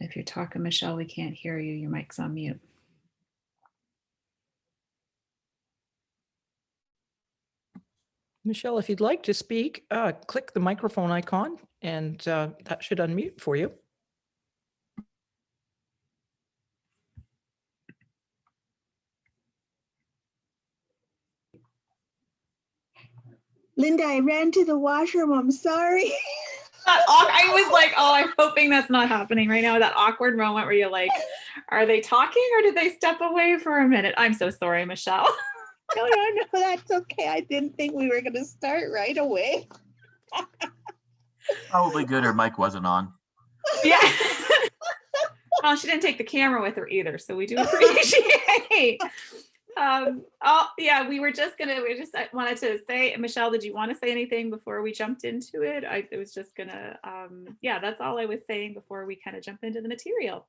If you're talking, Michelle, we can't hear you. Your mic's on mute. Michelle, if you'd like to speak, click the microphone icon and that should unmute for you. Linda, I ran to the washroom. I'm sorry. I was like, oh, I'm hoping that's not happening right now. That awkward moment where you're like, are they talking or did they step away for a minute? I'm so sorry, Michelle. No, that's okay. I didn't think we were going to start right away. Probably good her mic wasn't on. Yeah. Well, she didn't take the camera with her either, so we do appreciate. Oh yeah, I wanted to say, Michelle, did you want to say anything before we jumped into it? I was just gonna, yeah, that's all I was saying before we kind of jump into the material.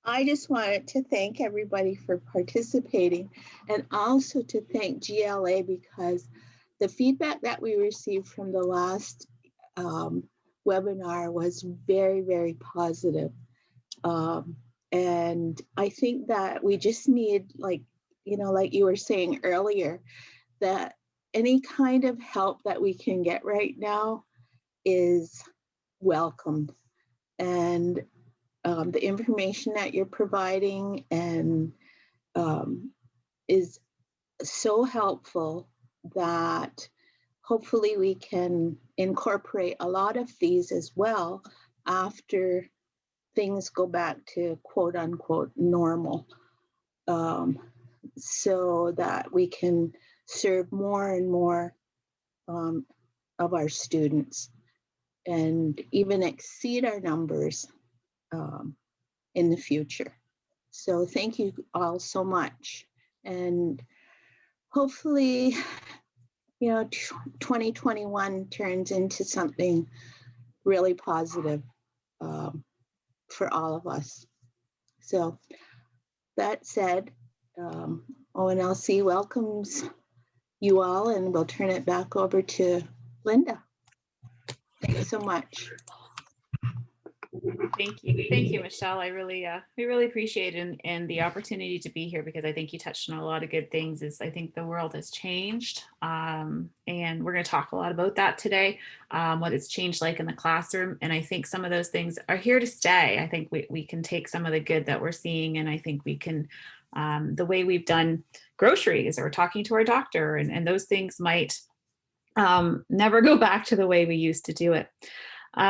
I just wanted to thank everybody for participating and also to thank GLA because the feedback that we received from the last webinar was very, very positive. And I think that we just need, like you were saying earlier, that any kind of help that we can get right now is welcomed. And the information that you're providing and is so helpful that hopefully we can incorporate a lot of these as well after things go back to quote unquote normal, so that we can serve more and more of our students and even exceed our numbers in the future. So thank you all so much. And hopefully, 2021 turns into something really positive for all of us. So that said, ONLC welcomes you all, and we'll turn it back over to Linda. Thanks so much. Thank you, Michelle. We really appreciate it and the opportunity to be here, because I think you touched on a lot of good things. I think the world has changed, and we're going to talk a lot about that today, what it's changed like in the classroom. And I think some of those things are here to stay. I think we can take some of the good that we're seeing, and I think we can, the way we've done groceries or talking to our doctor, and those things might never go back to the way we used to do it.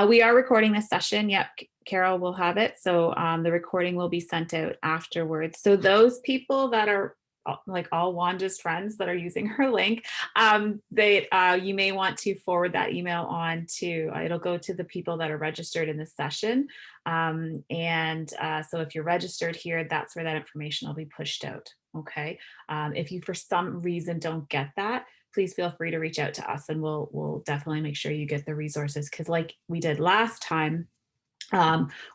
We are recording this session. Yep, Carol will have it. So the recording will be sent out afterwards. So those people that are like all Wanda's friends that are using her link, you may want to forward that email on to, it'll go to the people that are registered in this session. So if you're registered here, that's where that information will be pushed out. Okay. If you for some reason don't get that, please feel free to reach out to us, and we'll definitely make sure you get the resources, because like we did last time,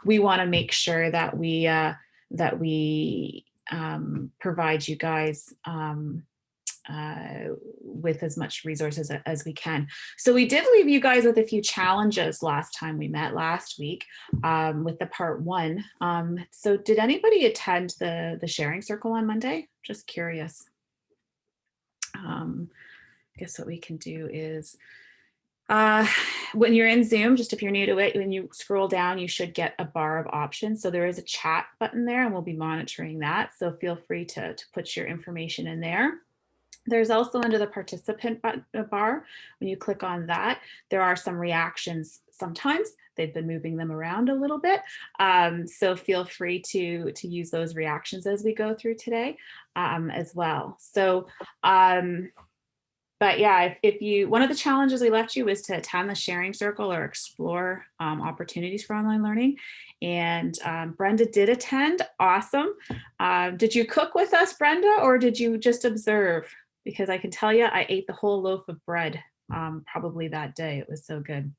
we want to make sure that we provide you guys with as much resources as we can. So we did leave you guys with a few challenges last time we met last week with the part 1. So did anybody attend the sharing circle on Monday? Just curious. I guess what we can do is when you're in Zoom, just if you're new to it, when you scroll down, you should get a bar of options. So there is a chat button there, and we'll be monitoring that. So feel free to put your information in there. There's also under the participant bar, when you click on that, there are some reactions. Sometimes they've been moving them around a little bit. So feel free to use those reactions as we go through today as well. So, but yeah, one of the challenges we left you was to attend the sharing circle or explore opportunities for online learning. And Brenda did attend. Awesome. Did you cook with us, Brenda, or did you just observe? Because I can tell you, I ate the whole loaf of bread probably that day. It was so good.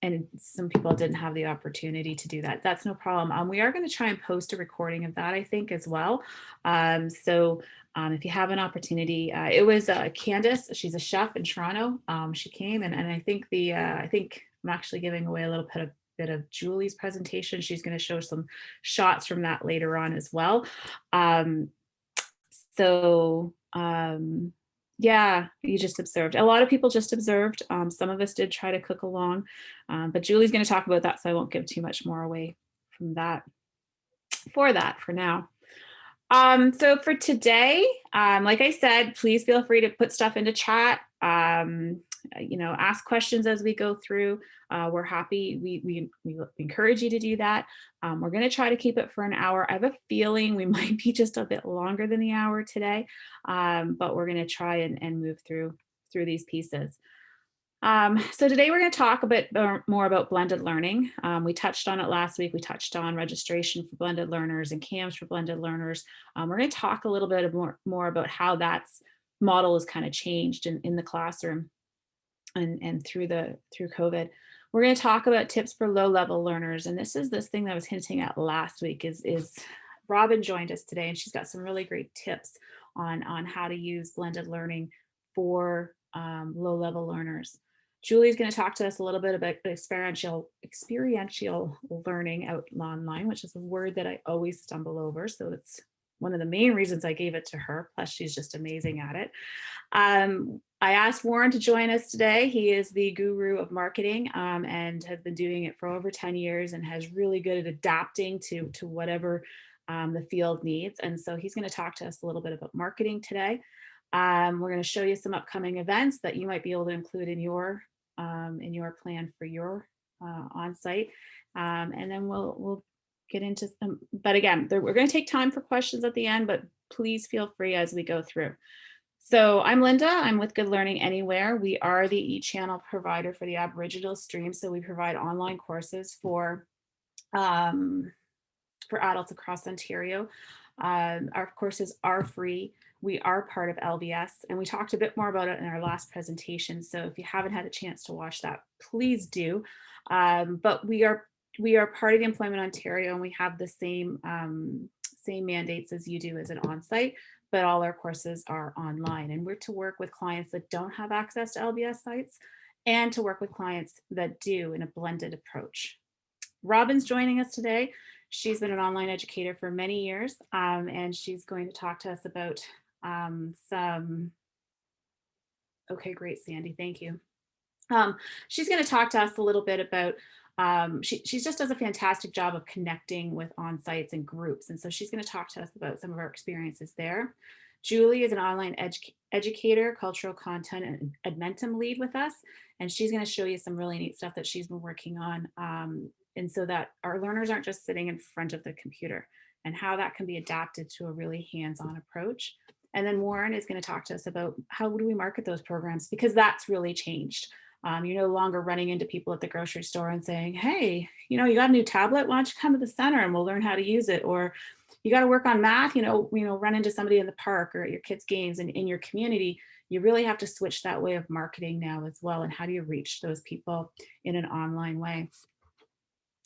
And some people didn't have the opportunity to do that. That's no problem. We are going to try and post a recording of that, I think, as well. So if you have an opportunity, it was Candace. She's a chef in Toronto. She came, and I think I'm actually giving away a little bit of Julie's presentation. She's going to show some shots from that later on as well. Yeah, you just observed. A lot of people just observed. Some of us did try to cook along, but Julie's going to talk about that, so I won't give too much more away from that for now. So for today, like I said, please feel free to put stuff into chat. Ask questions as we go through. We're happy. We encourage you to do that. We're going to try to keep it for an hour. I have a feeling we might be just a bit longer than the hour today, but we're going to try and move through these pieces. So today we're going to talk a bit more about blended learning. We touched on it last week. We touched on registration for blended learners and CAMs for blended learners. We're going to talk a little bit more about how that model has kind of changed in the classroom and through COVID. We're going to talk about tips for low-level learners. And this thing that I was hinting at last week is Robin joined us today, and she's got some really great tips on how to use blended learning for low-level learners. Julie's going to talk to us a little bit about experiential learning out online, which is a word that I always stumble over. So it's one of the main reasons I gave it to her. Plus, she's just amazing at it. I asked Warren to join us today. He is the guru of marketing and has been doing it for over 10 years and has really good at adapting to whatever the field needs. And so he's going to talk to us a little bit about marketing today. We're going to show you some upcoming events that you might be able to include in your plan for your on-site, and then we'll get into some. But again, we're going to take time for questions at the end, but please feel free as we go through. So I'm Linda. I'm with Good Learning Anywhere. We are the eChannel provider for the Aboriginal stream. So we provide online courses for adults across Ontario. Our courses are free. We are part of LBS, and we talked a bit more about it in our last presentation. So if you haven't had a chance to watch that, please do. But we are part of the Employment Ontario, and we have the same mandates as you do as an on-site, but all our courses are online. And we're to work with clients that don't have access to LBS sites and to work with clients that do in a blended approach. Robin's joining us today. She's been an online educator for many years, and she's going to talk to us about okay, great, Sandy, thank you. She's going to talk to us a little bit about, she just does a fantastic job of connecting with on-sites and groups. And so she's going to talk to us about some of our experiences there. Julie is an online educator, cultural content and Admentum lead with us. And she's going to show you some really neat stuff that she's been working on. And so that our learners aren't just sitting in front of the computer, and how that can be adapted to a really hands-on approach. And then Warren is going to talk to us about how do we market those programs, because that's really changed. You're no longer running into people at the grocery store and saying, hey, you got a new tablet, why don't you come to the center and we'll learn how to use it? Or you got to work on math, run into somebody in the park or at your kids' games and in your community. You really have to switch that way of marketing now as well. And how do you reach those people in an online way?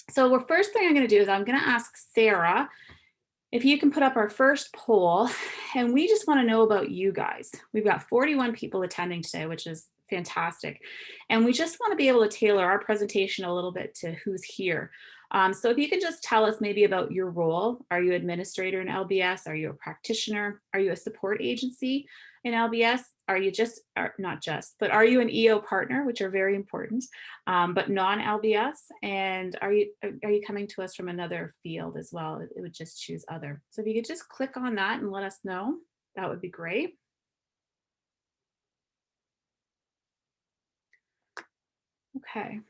So the first thing I'm going to do is I'm going to ask Sarah if you can put up our first poll, and we just want to know about you guys. We've got 41 people attending today, which is fantastic. And we just want to be able to tailor our presentation a little bit to who's here. So if you can just tell us maybe about your role. Are you administrator in LBS? Are you a practitioner? Are you a support agency in LBS? Are you but are you an EO partner, which are very important, but non-LBS? And are you coming to us from another field as well? It would just choose other. So if you could just click on that and let us know, that would be great. Okay.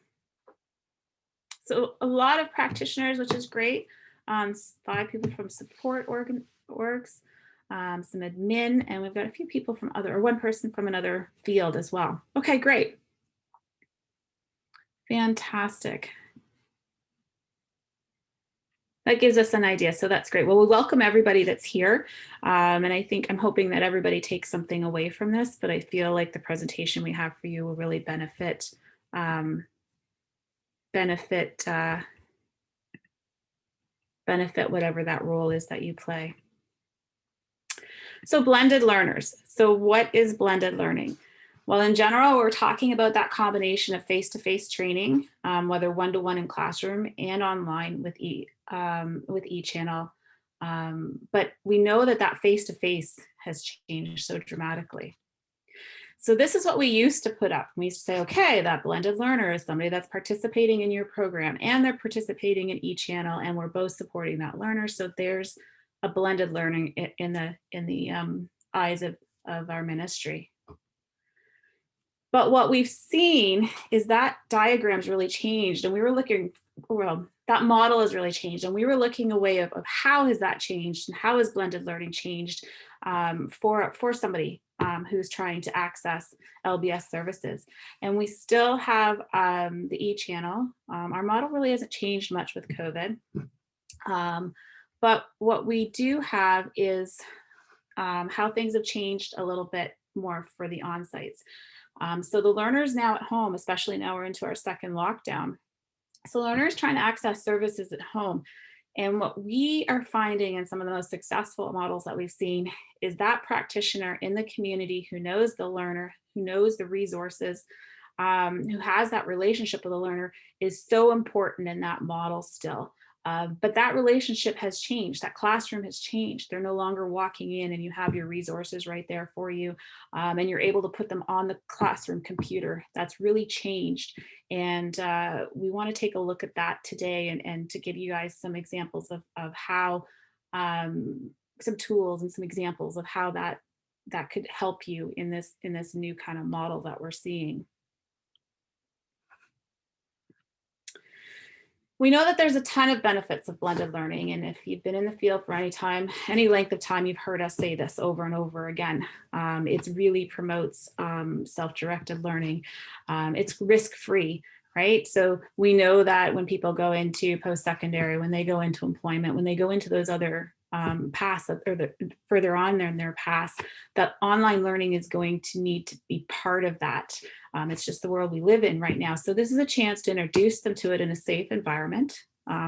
So a lot of practitioners, which is great. 5 people from support orgs, some admin, and we've got a few people from one person from another field as well. Okay, great. Fantastic. That gives us an idea, so that's great. Well, we welcome everybody that's here, and I'm hoping that everybody takes something away from this, but I feel like the presentation we have for you will really benefit whatever that role is that you play. So blended learners. So what is blended learning? Well, in general, we're talking about that combination of face-to-face training, whether one-to-one in classroom and online with e-channel. But we know that that face-to-face has changed so dramatically. So this is what we used to put up. We used to say, okay, that blended learner is somebody that's participating in your program and they're participating in e-channel, and we're both supporting that learner. So there's a blended learning in the eyes of our ministry. But what we've seen is that diagram's really changed, and we were looking, well, that model has really changed, and we were looking a way of how has that changed and how has blended learning changed for somebody who's trying to access LBS services. And we still have the e-channel. Our model really hasn't changed much with COVID. But what we do have is how things have changed a little bit more for the on-sites. So the learners now at home, especially now we're into our second lockdown. So learners trying to access services at home. And what we are finding in some of the most successful models that we've seen is that practitioner in the community who knows the learner, who knows the resources, who has that relationship with the learner is so important in that model still. But that relationship has changed. That classroom has changed. They're no longer walking in and you have your resources right there for you. And you're able to put them on the classroom computer. That's really changed. And we want to take a look at that today and to give you guys some examples of how, some tools and some examples of how that could help you in this new kind of model that we're seeing. We know that there's a ton of benefits of blended learning. And if you've been in the field for any length of time, you've heard us say this over and over again. It really promotes self-directed learning. It's risk-free, right? So we know that when people go into post-secondary, when they go into employment, when they go into those other paths or further on in their paths, that online learning is going to need to be part of that. It's just the world we live in right now. So this is a chance to introduce them to it in a safe environment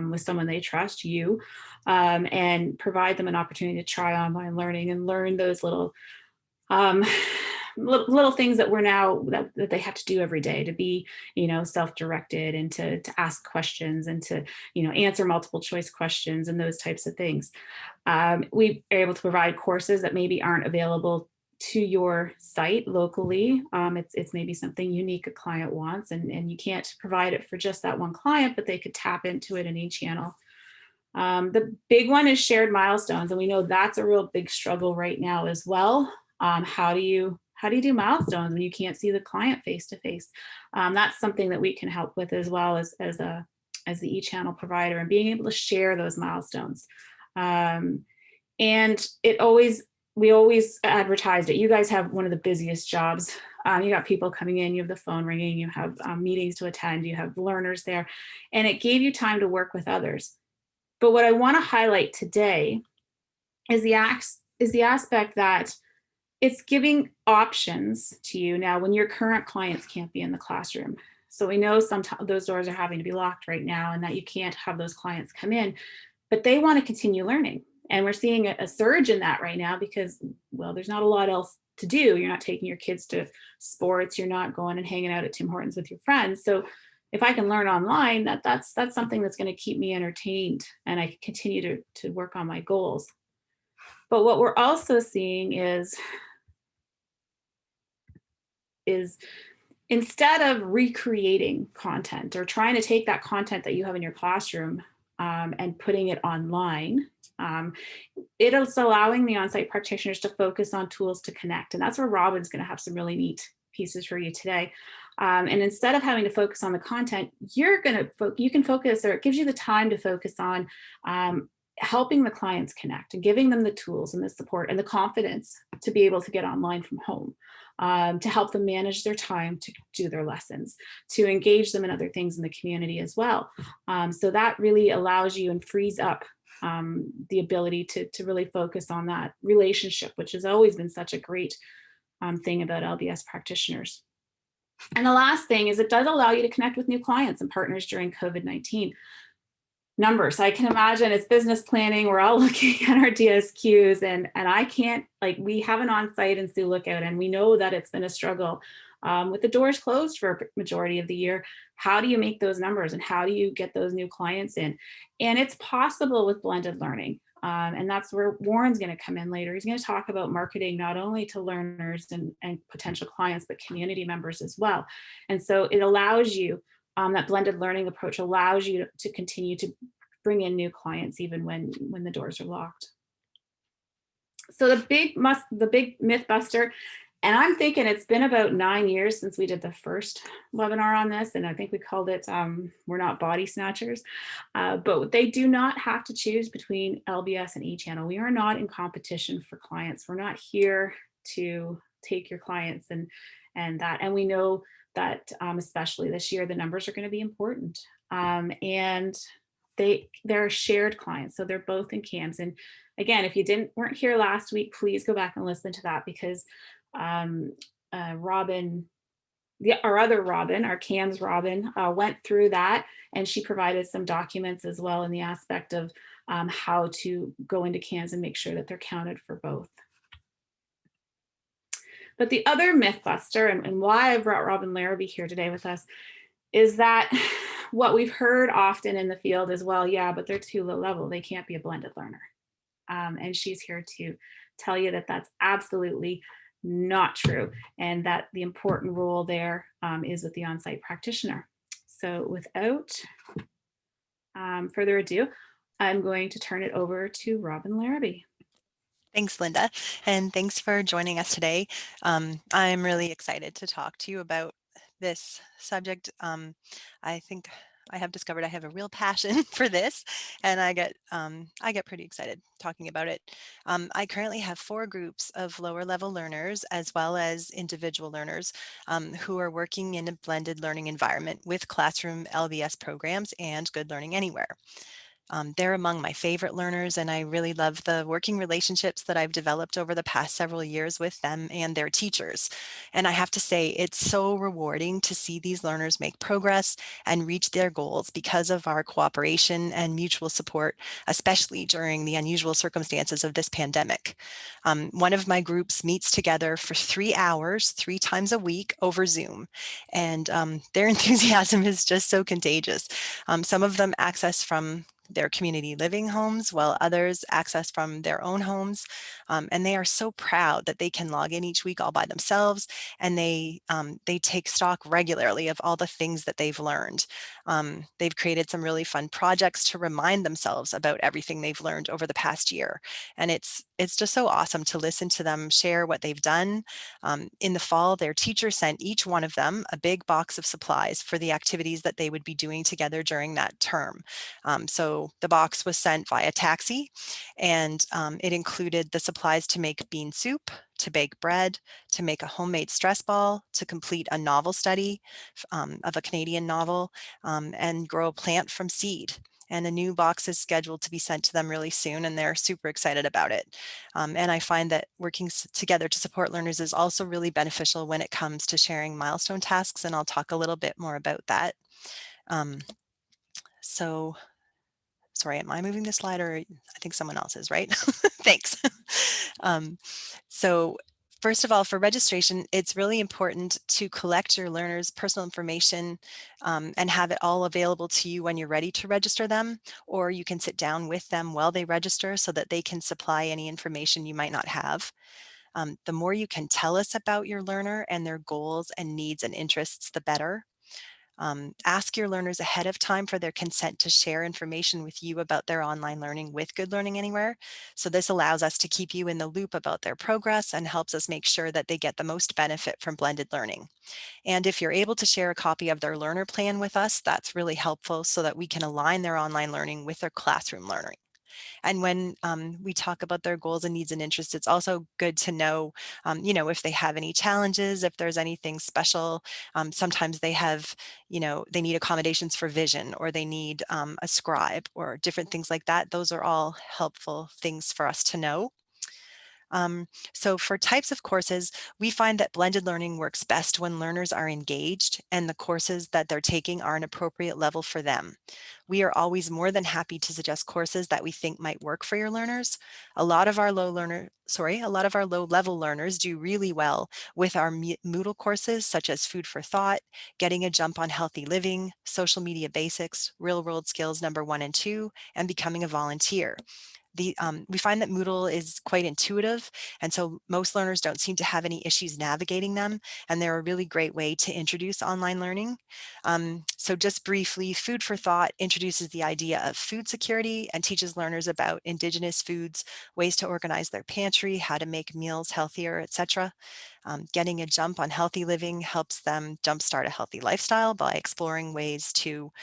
with someone they trust, you, and provide them an opportunity to try online learning and learn those little things that we're now that they have to do every day to be, self-directed and to ask questions and to, answer multiple choice questions and those types of things. We are able to provide courses that maybe aren't available to your site locally. It's maybe something unique a client wants, and you can't provide it for just that one client, but they could tap into it in each channel. The big one is shared milestones, and we know that's a real big struggle right now as well. How do you do milestones when you can't see the client face to face? That's something that we can help with as well as the e-channel provider, and being able to share those milestones. And we always advertised it. You guys have one of the busiest jobs. You got people coming in, you have the phone ringing, you have meetings to attend, you have learners there, and it gave you time to work with others. But what I want to highlight today is the aspect that it's giving options to you now when your current clients can't be in the classroom. So we know sometimes those doors are having to be locked right now and that you can't have those clients come in, but they want to continue learning. And we're seeing a surge in that right now because, well, there's not a lot else to do. You're not taking your kids to sports. You're not going and hanging out at Tim Hortons with your friends. So if I can learn online, that's something that's going to keep me entertained and I can continue to work on my goals. But what we're also seeing is instead of recreating content or trying to take that content that you have in your classroom and putting it online, it is allowing the on-site practitioners to focus on tools to connect. And that's where Robin's going to have some really neat pieces for you today. And instead of having to focus on the content, you can focus, or it gives you the time to focus on helping the clients connect and giving them the tools and the support and the confidence to be able to get online from home, to help them manage their time, to do their lessons, to engage them in other things in the community as well. So that really allows you and frees up the ability to really focus on that relationship, which has always been such a great thing about LBS practitioners. And the last thing is it does allow you to connect with new clients and partners during COVID-19. Numbers, I can imagine it's business planning. We're all looking at our DSQs and I can't, we have an on-site in Sioux Lookout and we know that it's been a struggle with the doors closed for a majority of the year, how do you make those numbers and how do you get those new clients in? And it's possible with blended learning. And that's where Warren's going to come in later. He's going to talk about marketing not only to learners and potential clients, but community members as well. And so it allows you, that blended learning approach allows you to continue to bring in new clients even when the doors are locked. So the big myth buster, and I'm thinking it's been about 9 years since we did the first webinar on this, and I think we called it We're Not Body Snatchers, but they do not have to choose between LBS and eChannel. We are not in competition for clients. We're not here to take your clients and we know that especially this year, the numbers are going to be important. And they're shared clients, so they're both in CAMS. And again, if you weren't here last week, please go back and listen to that, because Robin, our other Robin, our CAMS Robin, went through that, and she provided some documents as well in the aspect of how to go into CAMS and make sure that they're counted for both. But the other myth buster, and why I brought Robin Larrabee here today with us, is that what we've heard often in the field is, well, yeah, but they're too low level. They can't be a blended learner. And she's here to tell you that that's absolutely not true, and that the important role there is with the on-site practitioner. So without further ado, I'm going to turn it over to Robin Larrabee. Thanks, Linda, and thanks for joining us today. I'm really excited to talk to you about this subject. I think I have discovered I have a real passion for this, and I get pretty excited talking about it. I currently have 4 groups of lower level learners as well as individual learners who are working in a blended learning environment with classroom LBS programs and Good Learning Anywhere. They're among my favorite learners, and I really love the working relationships that I've developed over the past several years with them and their teachers. And I have to say, it's so rewarding to see these learners make progress and reach their goals because of our cooperation and mutual support, especially during the unusual circumstances of this pandemic. One of my groups meets together for 3 hours, 3 times a week over Zoom, and their enthusiasm is just so contagious. Some of them access from their community living homes, while others access from their own homes. And they are so proud that they can log in each week all by themselves, and they take stock regularly of all the things that they've learned. They've created some really fun projects to remind themselves about everything they've learned over the past year. And it's just so awesome to listen to them share what they've done. In the fall, their teacher sent each one of them a big box of supplies for the activities that they would be doing together during that term. So the box was sent via taxi, and it included the supplies to make bean soup, to bake bread, to make a homemade stress ball, to complete a novel study of a Canadian novel, and grow a plant from seed. And a new box is scheduled to be sent to them really soon, and they're super excited about it. And I find that working together to support learners is also really beneficial when it comes to sharing milestone tasks, and I'll talk a little bit more about that. So sorry, am I moving the slide, or I think someone else is, right? Thanks. So first of all, for registration, it's really important to collect your learners' personal information and have it all available to you when you're ready to register them, or you can sit down with them while they register so that they can supply any information you might not have. The more you can tell us about your learner and their goals and needs and interests, the better. Ask your learners ahead of time for their consent to share information with you about their online learning with Good Learning Anywhere. So this allows us to keep you in the loop about their progress and helps us make sure that they get the most benefit from blended learning. And if you're able to share a copy of their learner plan with us, that's really helpful so that we can align their online learning with their classroom learning. And when we talk about their goals and needs and interests, it's also good to know, if they have any challenges, if there's anything special. Sometimes they have, they need accommodations for vision, or they need a scribe, or different things like that. Those are all helpful things for us to know. So for types of courses, we find that blended learning works best when learners are engaged and the courses that they're taking are an appropriate level for them. We are always more than happy to suggest courses that we think might work for your learners. A lot of our low level learners do really well with our Moodle courses, such as Food for Thought, Getting a Jump on Healthy Living, Social Media Basics, Real World Skills number 1 and 2, and Becoming a Volunteer. We find that Moodle is quite intuitive, and so most learners don't seem to have any issues navigating them, and they're a really great way to introduce online learning. So just briefly, Food for Thought introduces the idea of food security and teaches learners about indigenous foods, ways to organize their pantry, how to make meals healthier, etc. Getting a Jump on Healthy Living helps them jumpstart a healthy lifestyle by exploring ways to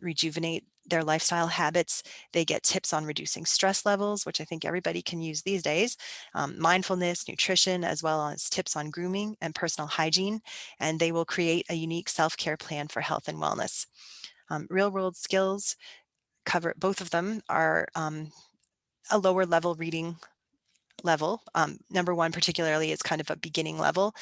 rejuvenate their lifestyle habits. They get tips on reducing stress levels, which I think everybody can use these days, mindfulness, nutrition, as well as tips on grooming and personal hygiene, and they will create a unique self-care plan for health and wellness. Real world skills cover, both of them are a lower level reading level. Number 1 particularly is kind of a beginning level.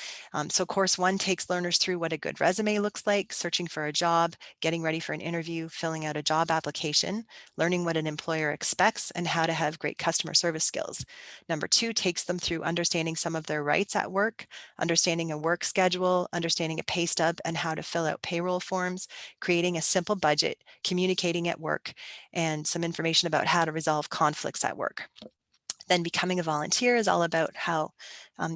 So course 1 takes learners through what a good resume looks like, searching for a job, getting ready for an interview, filling out a job application, learning what an employer expects, and how to have great customer service skills. Number 2 takes them through understanding some of their rights at work, understanding a work schedule, understanding a pay stub, and how to fill out payroll forms, creating a simple budget, communicating at work, and some information about how to resolve conflicts at work. Then Becoming a Volunteer is all about how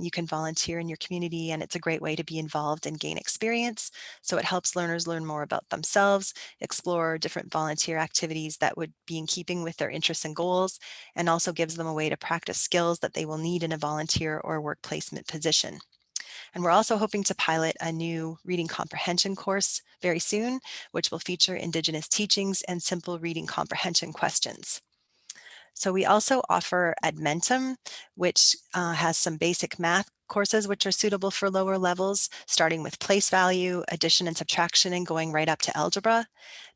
you can volunteer in your community, and it's a great way to be involved and gain experience. So it helps learners learn more about themselves, explore different volunteer activities that would be in keeping with their interests and goals, and also gives them a way to practice skills that they will need in a volunteer or work placement position. And we're also hoping to pilot a new reading comprehension course very soon, which will feature Indigenous teachings and simple reading comprehension questions. So we also offer Admentum, which has some basic math courses which are suitable for lower levels, starting with place value, addition and subtraction, and going right up to algebra.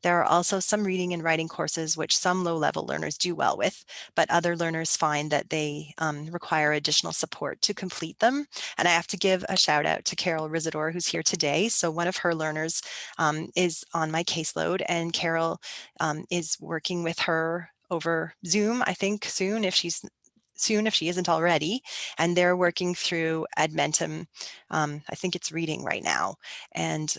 There are also some reading and writing courses which some low-level learners do well with, but other learners find that they require additional support to complete them. And I have to give a shout out to Carol Rizador, who's here today. So one of her learners is on my caseload, and Carol is working with her over Zoom, I think soon if she isn't already, and they're working through Admentum. I think it's reading right now, and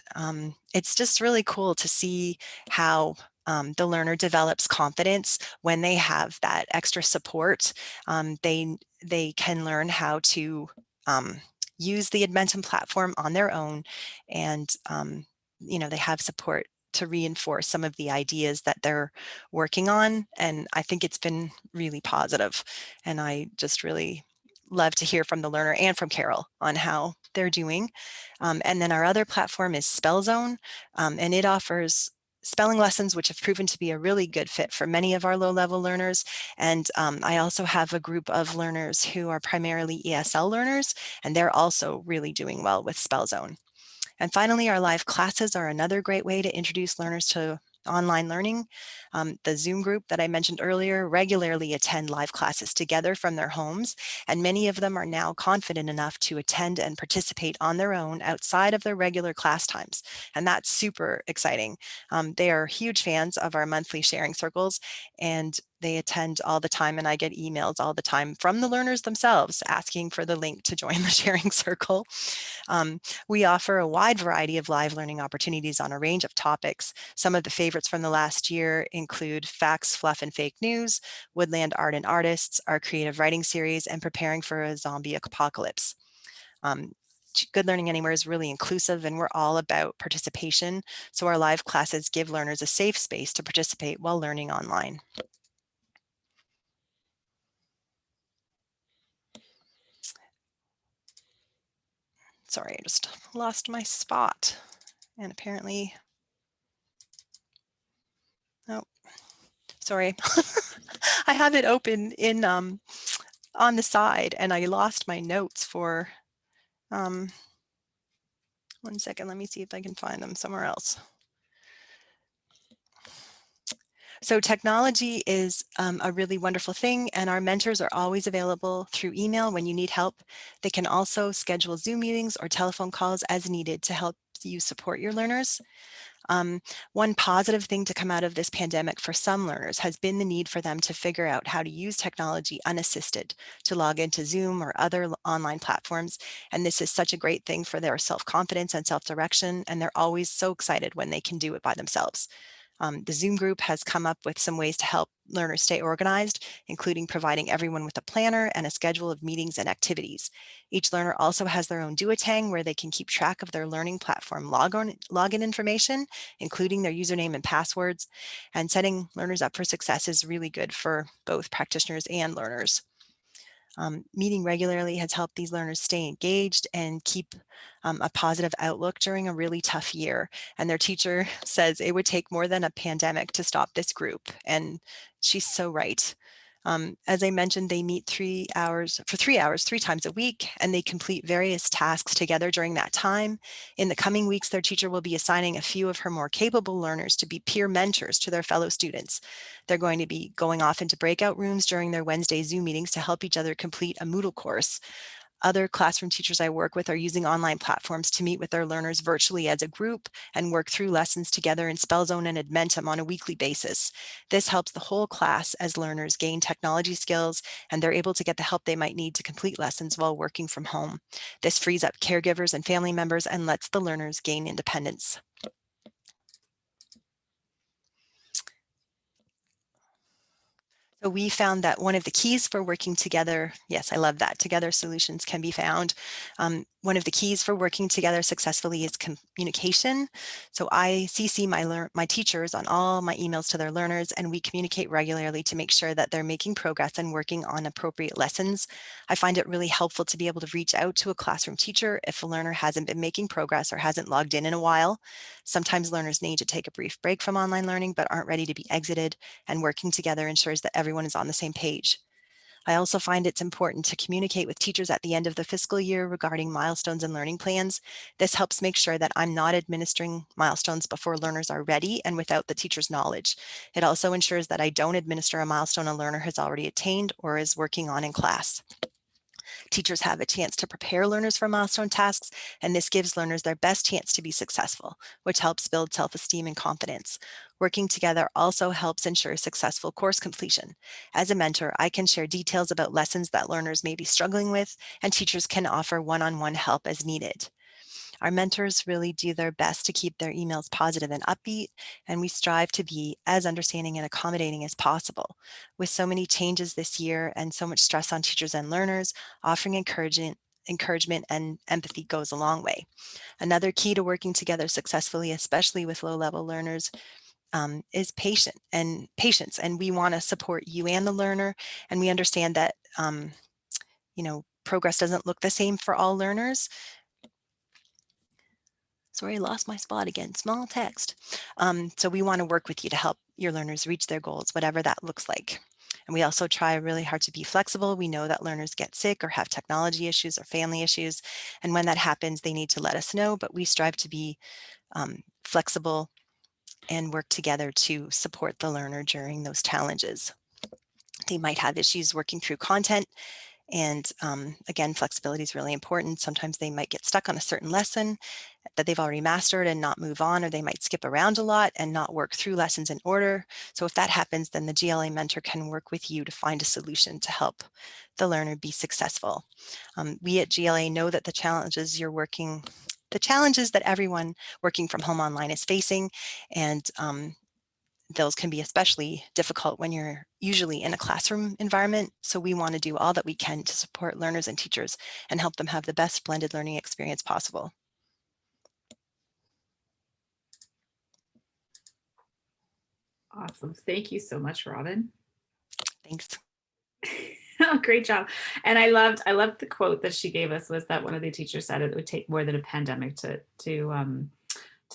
it's just really cool to see how the learner develops confidence when they have that extra support. They can learn how to use the Admentum platform on their own, and they have support to reinforce some of the ideas that they're working on. And I think it's been really positive. And I just really love to hear from the learner and from Carol on how they're doing. And then our other platform is SpellZone, and it offers spelling lessons, which have proven to be a really good fit for many of our low-level learners. And I also have a group of learners who are primarily ESL learners, and they're also really doing well with SpellZone. And finally, our live classes are another great way to introduce learners to online learning. The Zoom group that I mentioned earlier regularly attend live classes together from their homes, and many of them are now confident enough to attend and participate on their own outside of their regular class times. And that's super exciting. They are huge fans of our monthly sharing circles, and they attend all the time, and I get emails all the time from the learners themselves asking for the link to join the sharing circle. We offer a wide variety of live learning opportunities on a range of topics. Some of the favorites from the last year include Facts, Fluff, and Fake News, Woodland Art and Artists, our creative writing series, and Preparing for a Zombie Apocalypse. Good Learning Anywhere is really inclusive, and we're all about participation. So our live classes give learners a safe space to participate while learning online. Sorry, I just lost my spot. And apparently, oh, sorry. I have it open in on the side, and I lost my notes for, 1 second, let me see if I can find them somewhere else. So technology is a really wonderful thing, and our mentors are always available through email when you need help. They can also schedule Zoom meetings or telephone calls as needed to help you support your learners. One positive thing to come out of this pandemic for some learners has been the need for them to figure out how to use technology unassisted to log into Zoom or other online platforms. And this is such a great thing for their self-confidence and self-direction. And they're always so excited when they can do it by themselves. The Zoom group has come up with some ways to help learners stay organized, including providing everyone with a planner and a schedule of meetings and activities. Each learner also has their own duotang where they can keep track of their learning platform login information, including their username and passwords. And setting learners up for success is really good for both practitioners and learners. Meeting regularly has helped these learners stay engaged and keep a positive outlook during a really tough year. And their teacher says it would take more than a pandemic to stop this group. And she's so right. As I mentioned, they meet 3 hours, 3 times a week, and they complete various tasks together during that time. In the coming weeks, their teacher will be assigning a few of her more capable learners to be peer mentors to their fellow students. They're going to be going off into breakout rooms during their Wednesday Zoom meetings to help each other complete a Moodle course. Other classroom teachers I work with are using online platforms to meet with their learners virtually as a group and work through lessons together in Spellzone and Edmentum on a weekly basis. This helps the whole class as learners gain technology skills and they're able to get the help they might need to complete lessons while working from home. This frees up caregivers and family members and lets the learners gain independence. So we found that one of the keys for working together, yes, I love that, together solutions can be found. One of the keys for working together successfully is communication. So I CC my teachers on all my emails to their learners, and we communicate regularly to make sure that they're making progress and working on appropriate lessons. I find it really helpful to be able to reach out to a classroom teacher if a learner hasn't been making progress or hasn't logged in a while. Sometimes learners need to take a brief break from online learning but aren't ready to be exited, and working together ensures that everyone is on the same page. I also find it's important to communicate with teachers at the end of the fiscal year regarding milestones and learning plans. This helps make sure that I'm not administering milestones before learners are ready and without the teacher's knowledge. It also ensures that I don't administer a milestone a learner has already attained or is working on in class. Teachers have a chance to prepare learners for milestone tasks, and this gives learners their best chance to be successful, which helps build self-esteem and confidence. Working together also helps ensure successful course completion. As a mentor, I can share details about lessons that learners may be struggling with, and teachers can offer one-on-one help as needed. Our mentors really do their best to keep their emails positive and upbeat, and we strive to be as understanding and accommodating as possible. With so many changes this year and so much stress on teachers and learners, offering encouragement and empathy goes a long way. Another key to working together successfully, especially with low-level learners, is patience. And we want to support you and the learner, and we understand that progress doesn't look the same for all learners. Sorry, I lost my spot again, small text. So we want to work with you to help your learners reach their goals, whatever that looks like. And we also try really hard to be flexible. We know that learners get sick or have technology issues or family issues. And when that happens, they need to let us know, but we strive to be flexible and work together to support the learner during those challenges. They might have issues working through content. And again, flexibility is really important. Sometimes they might get stuck on a certain lesson that they've already mastered and not move on, or they might skip around a lot and not work through lessons in order. So if that happens, then the GLA mentor can work with you to find a solution to help the learner be successful. We at GLA know that the challenges that everyone working from home online is facing, and those can be especially difficult when you're usually in a classroom environment. So we want to do all that we can to support learners and teachers and help them have the best blended learning experience possible. Awesome. Thank you so much, Robin. Thanks. Oh, great job. And I loved the quote that she gave us, was that one of the teachers said it would take more than a pandemic to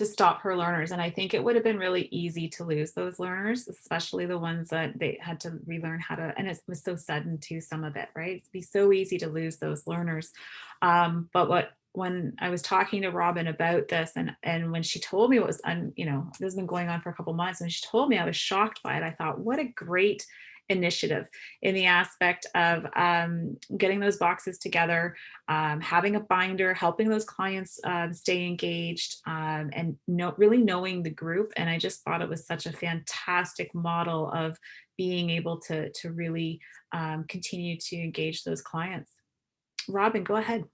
stop her learners. And I think it would have been really easy to lose those learners, especially the ones that they had to relearn how to, and it was so sudden to some of it, right? It'd be so easy to lose those learners. But what when I was talking to Robin about this, and when she told me what was, this has been going on for a couple months, and she told me, I was shocked by it. I thought, what a great initiative in the aspect of getting those boxes together, having a binder, helping those clients stay engaged, and really knowing the group. And I just thought it was such a fantastic model of being able to really continue to engage those clients. Robin, go ahead.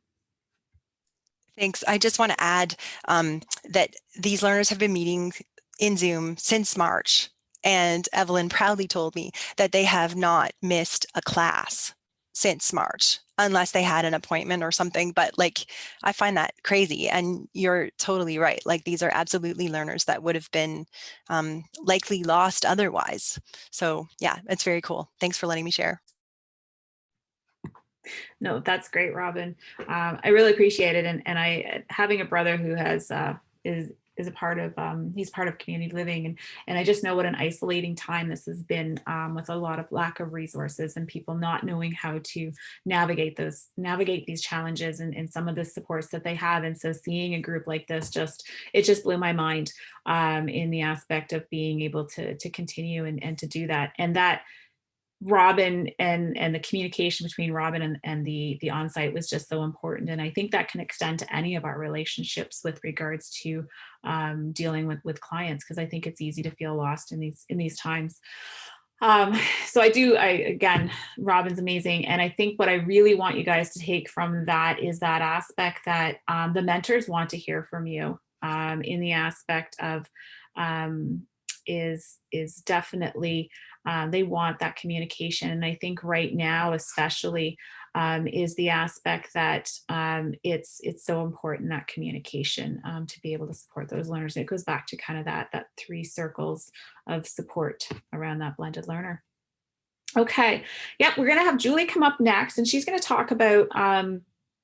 Thanks. I just want to add that these learners have been meeting in Zoom since March. And Evelyn proudly told me that they have not missed a class since March, unless they had an appointment or something. But like, I find that crazy. And you're totally right. Like, these are absolutely learners that would have been likely lost otherwise. So yeah, it's very cool. Thanks for letting me share. No, that's great, Robin. I really appreciate it. And I, having a brother who has, is a part of, he's part of community living. And I just know what an isolating time this has been, with a lot of lack of resources and people not knowing how to navigate these challenges and some of the supports that they have. And so seeing a group like this, it just blew my mind, in the aspect of being able to continue and to do that. And that Robin and the communication between Robin and the onsite was just so important. And I think that can extend to any of our relationships with regards to dealing with clients, because I think it's easy to feel lost in these times. So again, Robin's amazing. And I think what I really want you guys to take from that is that aspect that the mentors want to hear from you, in the aspect of is definitely, they want that communication. And I think right now, especially, is the aspect that it's so important, that communication, to be able to support those learners. And it goes back to kind of that 3 circles of support around that blended learner. Okay, yep, we're gonna have Julie come up next, and she's gonna talk about,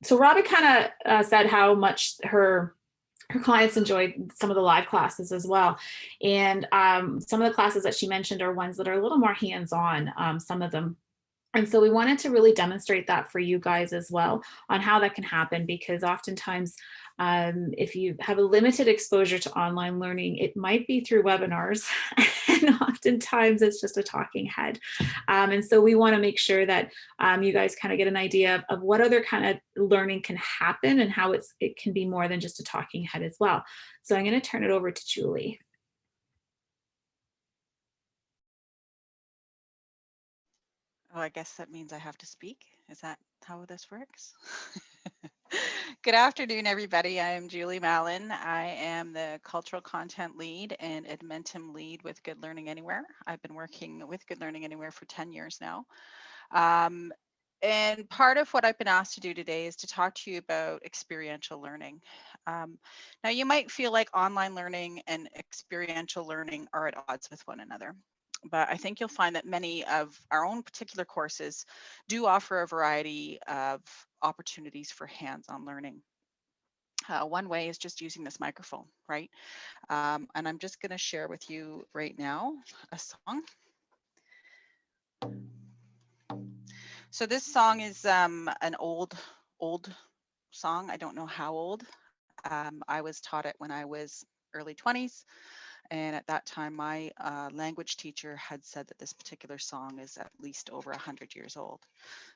so Robin kind of said how much her clients enjoyed some of the live classes as well. And some of the classes that she mentioned are ones that are a little more hands-on, some of them. And so we wanted to really demonstrate that for you guys as well, on how that can happen, because oftentimes, if you have a limited exposure to online learning, it might be through webinars, and oftentimes it's just a talking head. And so we want to make sure that you guys kind of get an idea of what other kind of learning can happen, and how it can be more than just a talking head as well. So I'm going to turn it over to Julie. Oh, I guess that means I have to speak. Is that how this works? Good afternoon, everybody. I'm Julie Mallon. I am the Cultural Content Lead and Edmentum Lead with Good Learning Anywhere. I've been working with Good Learning Anywhere for 10 years now. And part of what I've been asked to do today is to talk to you about experiential learning. Now, you might feel like online learning and experiential learning are at odds with one another. But I think you'll find that many of our own particular courses do offer a variety of opportunities for hands-on learning. One way is just using this microphone, right? And I'm just going to share with you right now a song. So this song is an old song. I don't know how old. I was taught it when I was early 20s. And at that time, my language teacher had said that this particular song is at least over 100 years old.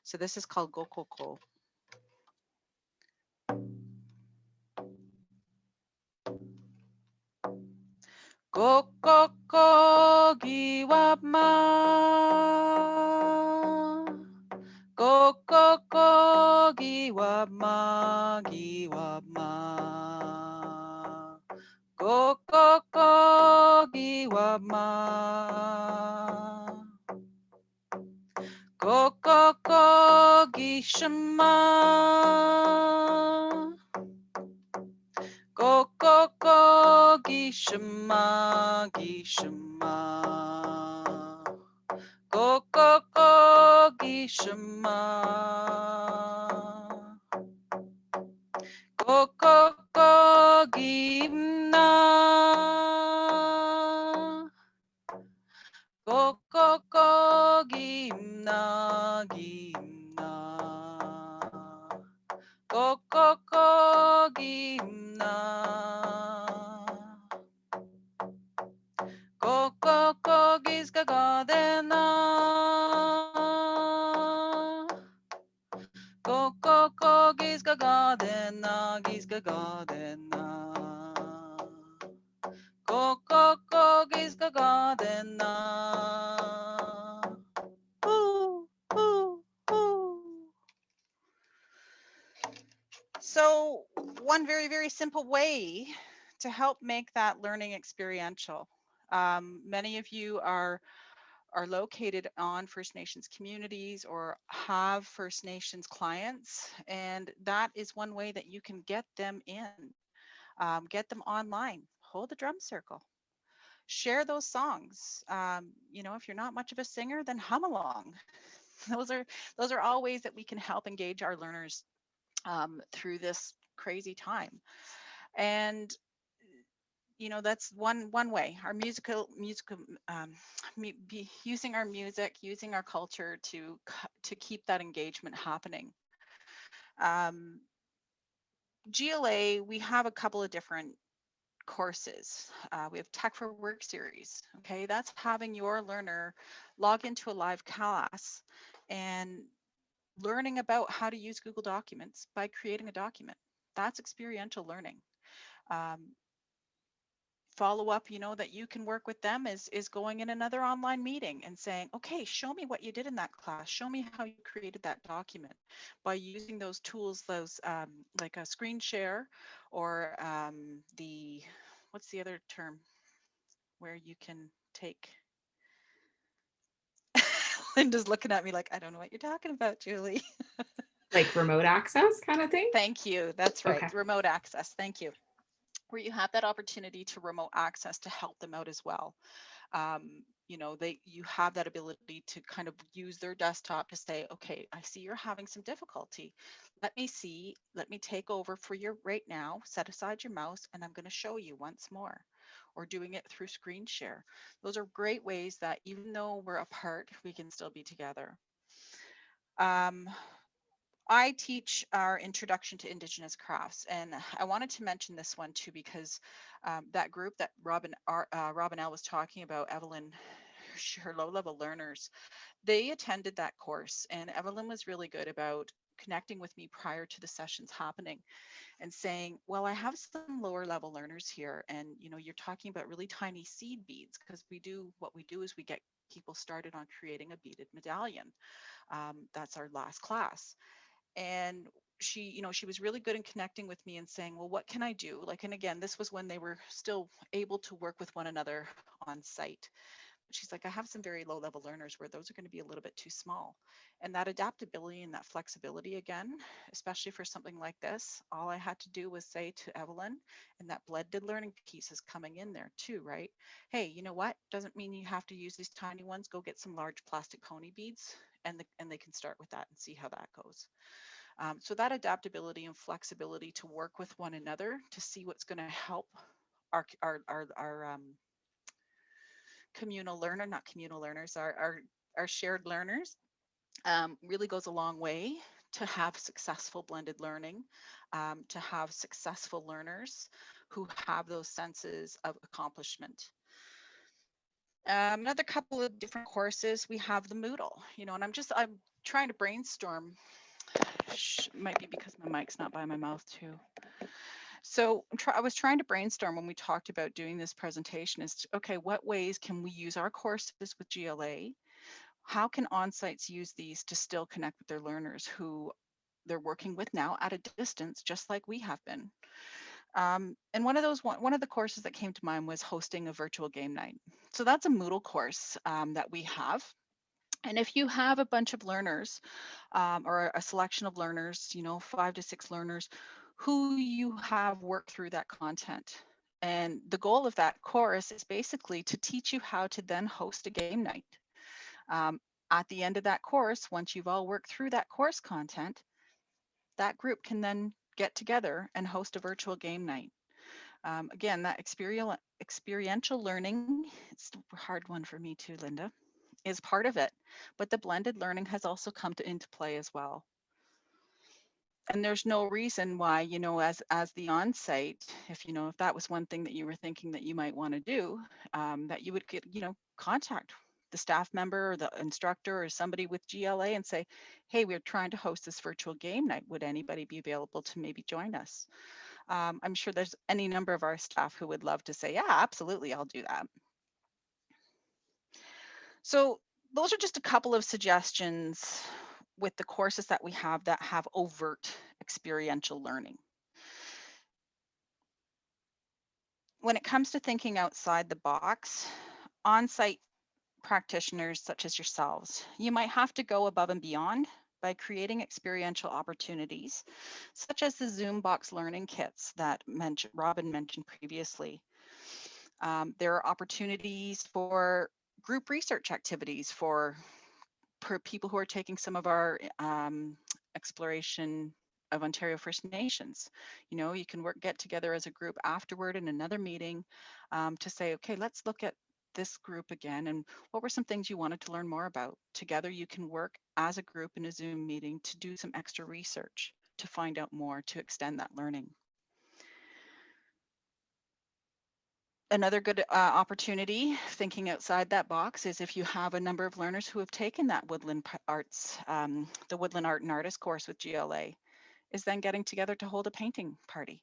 So this is called Gokoko. Gokoko giwama. Gokoko giwama giwama. Gokoko giwama. Gokoko gishima. Gokoko gishima gishima. Gokoko gishima. Gokoko gimna. Gokoko gimna gimna. Gokoko gagaden na. Go go go geese gagaden na. Ooh, ooh, ooh. So one very, very simple way to help make that learning experiential. Many of you are located on First Nations communities or have First Nations clients, and that is one way that you can get them in, get them online, hold a drum circle, share those songs. You know, if you're not much of a singer, then hum along. Those are all ways that we can help engage our learners through this crazy time. And you know, that's one way. Our musical using our music, using our culture to keep that engagement happening. GLA, we have a couple of different courses. We have Tech for Work series. Okay, that's having your learner log into a live class and learning about how to use Google Documents by creating a document. That's experiential learning. Follow up, you know, that you can work with them is going in another online meeting and saying, okay, show me what you did in that class. Show me how you created that document by using those tools, those like a screen share or the, what's the other term where you can take, Linda's looking at me like, I don't know what you're talking about, Julie. Like remote access kind of thing? Thank you. That's right. Okay. Remote access. Thank you. Where you have that opportunity to remote access to help them out as well. You know, you have that ability to kind of use their desktop to say, okay, I see you're having some difficulty. Let me take over for you right now, set aside your mouse, and I'm going to show you once more. Or doing it through screen share. Those are great ways that even though we're apart, we can still be together. I teach our introduction to Indigenous crafts, and I wanted to mention this one too because that group that Robin L was talking about, Evelyn, her low-level learners, they attended that course, and Evelyn was really good about connecting with me prior to the sessions happening and saying, well, I have some lower level learners here, and you know, you're talking about really tiny seed beads, because what we do is we get people started on creating a beaded medallion. That's our last class. And she, you know, she was really good in connecting with me and saying, well, what can I do? Like, and again, this was when they were still able to work with one another on site. She's like, I have some very low level learners where those are going to be a little bit too small. And that adaptability and that flexibility, again, especially for something like this, all I had to do was say to Evelyn, and that blended learning piece is coming in there too, right? Hey, you know what? Doesn't mean you have to use these tiny ones. Go get some large plastic pony beads, and they can start with that and see how that goes. So that adaptability and flexibility to work with one another to see what's going to help our communal learner, not communal learners, our shared learners, really goes a long way to have successful blended learning, to have successful learners who have those senses of accomplishment. Another couple of different courses, we have the Moodle, you know, and I'm trying to brainstorm. Might be because my mic's not by my mouth too. So I was trying to brainstorm when we talked about doing this presentation is, okay, what ways can we use our courses with GLA? How can on-sites use these to still connect with their learners who they're working with now at a distance, just like we have been? And one of the courses that came to mind was hosting a virtual game night. So that's a Moodle course that we have. And if you have a bunch of learners or a selection of learners, you know, 5 to 6 learners who you have worked through that content. And the goal of that course is basically to teach you how to then host a game night. At the end of that course, once you've all worked through that course content, that group can then get together and host a virtual game night. Again, that experiential learning, it's a hard one for me too, Linda, is part of it, but the blended learning has also come into play as well. And there's no reason why, you know, as the on-site, if you know, if that was one thing that you were thinking that you might want to do, that you would get, you know, contact the staff member or the instructor or somebody with GLA and say, hey, we're trying to host this virtual game night. Would anybody be available to maybe join us? I'm sure there's any number of our staff who would love to say, yeah, absolutely, I'll do that. So those are just a couple of suggestions with the courses that we have that have overt experiential learning. When it comes to thinking outside the box, on-site practitioners such as yourselves, you might have to go above and beyond by creating experiential opportunities, such as the Zoom box learning kits that Robin mentioned previously. There are opportunities for group research activities for people who are taking some of our exploration of Ontario First Nations. You know, you can get together as a group afterward in another meeting to say, okay, let's look at this group again, and what were some things you wanted to learn more about? Together you can work as a group in a Zoom meeting to do some extra research, to find out more, to extend that learning. Another good opportunity, thinking outside that box, is if you have a number of learners who have taken that woodland arts, the Woodland Art and Artist course with GLA, is then getting together to hold a painting party,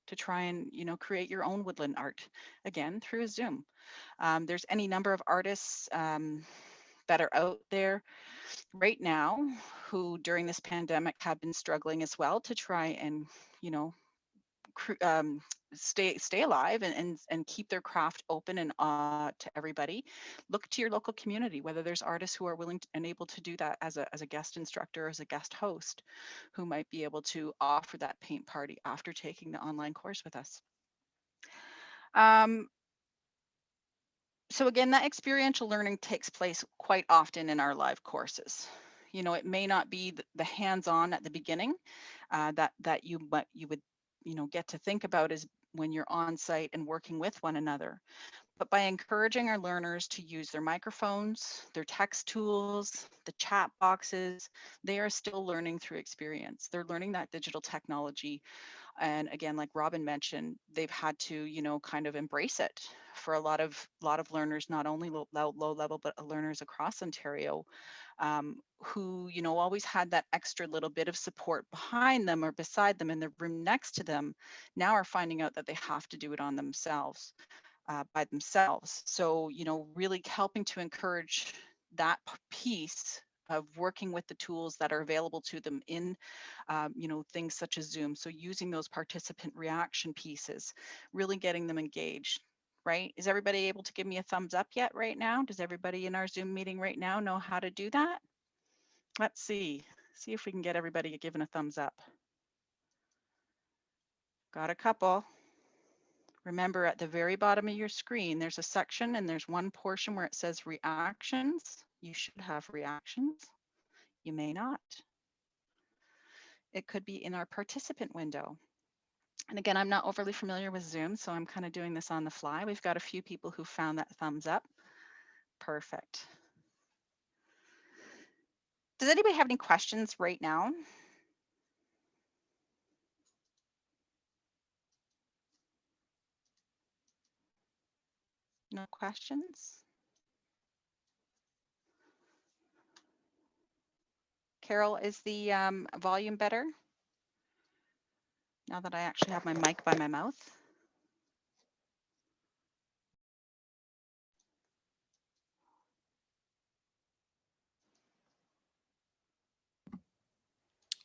to try and, you know, create your own woodland art, again, through a Zoom. There's any number of artists that are out there right now who during this pandemic have been struggling as well to try and, you know, stay alive and keep their craft open and to everybody. Look to your local community, whether there's artists who are willing and able to do that as a guest instructor, as a guest host, who might be able to offer that paint party after taking the online course with us. So again, that experiential learning takes place quite often in our live courses. You know, it may not be the hands-on at the beginning that you would, you know, get to think about is when you're on site and working with one another. But by encouraging our learners to use their microphones, their text tools, the chat boxes, they are still learning through experience. They're learning that digital technology. And again, like Robin mentioned, they've had to, you know, kind of embrace it. For a lot of learners, not only low level, but learners across Ontario, who, you know, always had that extra little bit of support behind them or beside them in the room next to them, now are finding out that they have to do it on themselves, by themselves. So, you know, really helping to encourage that piece of working with the tools that are available to them in, you know, things such as Zoom. So using those participant reaction pieces, really getting them engaged, right? Is everybody able to give me a thumbs up yet right now? Does everybody in our Zoom meeting right now know how to do that? Let's see if we can get everybody giving a thumbs up. Got a couple. Remember, at the very bottom of your screen, there's a section and there's one portion where it says reactions. You should have reactions. You may not. It could be in our participant window. And again, I'm not overly familiar with Zoom, so I'm kind of doing this on the fly. We've got a few people who found that thumbs up. Perfect. Does anybody have any questions right now? No questions? Carol, is the volume better? Now that I actually have my mic by my mouth.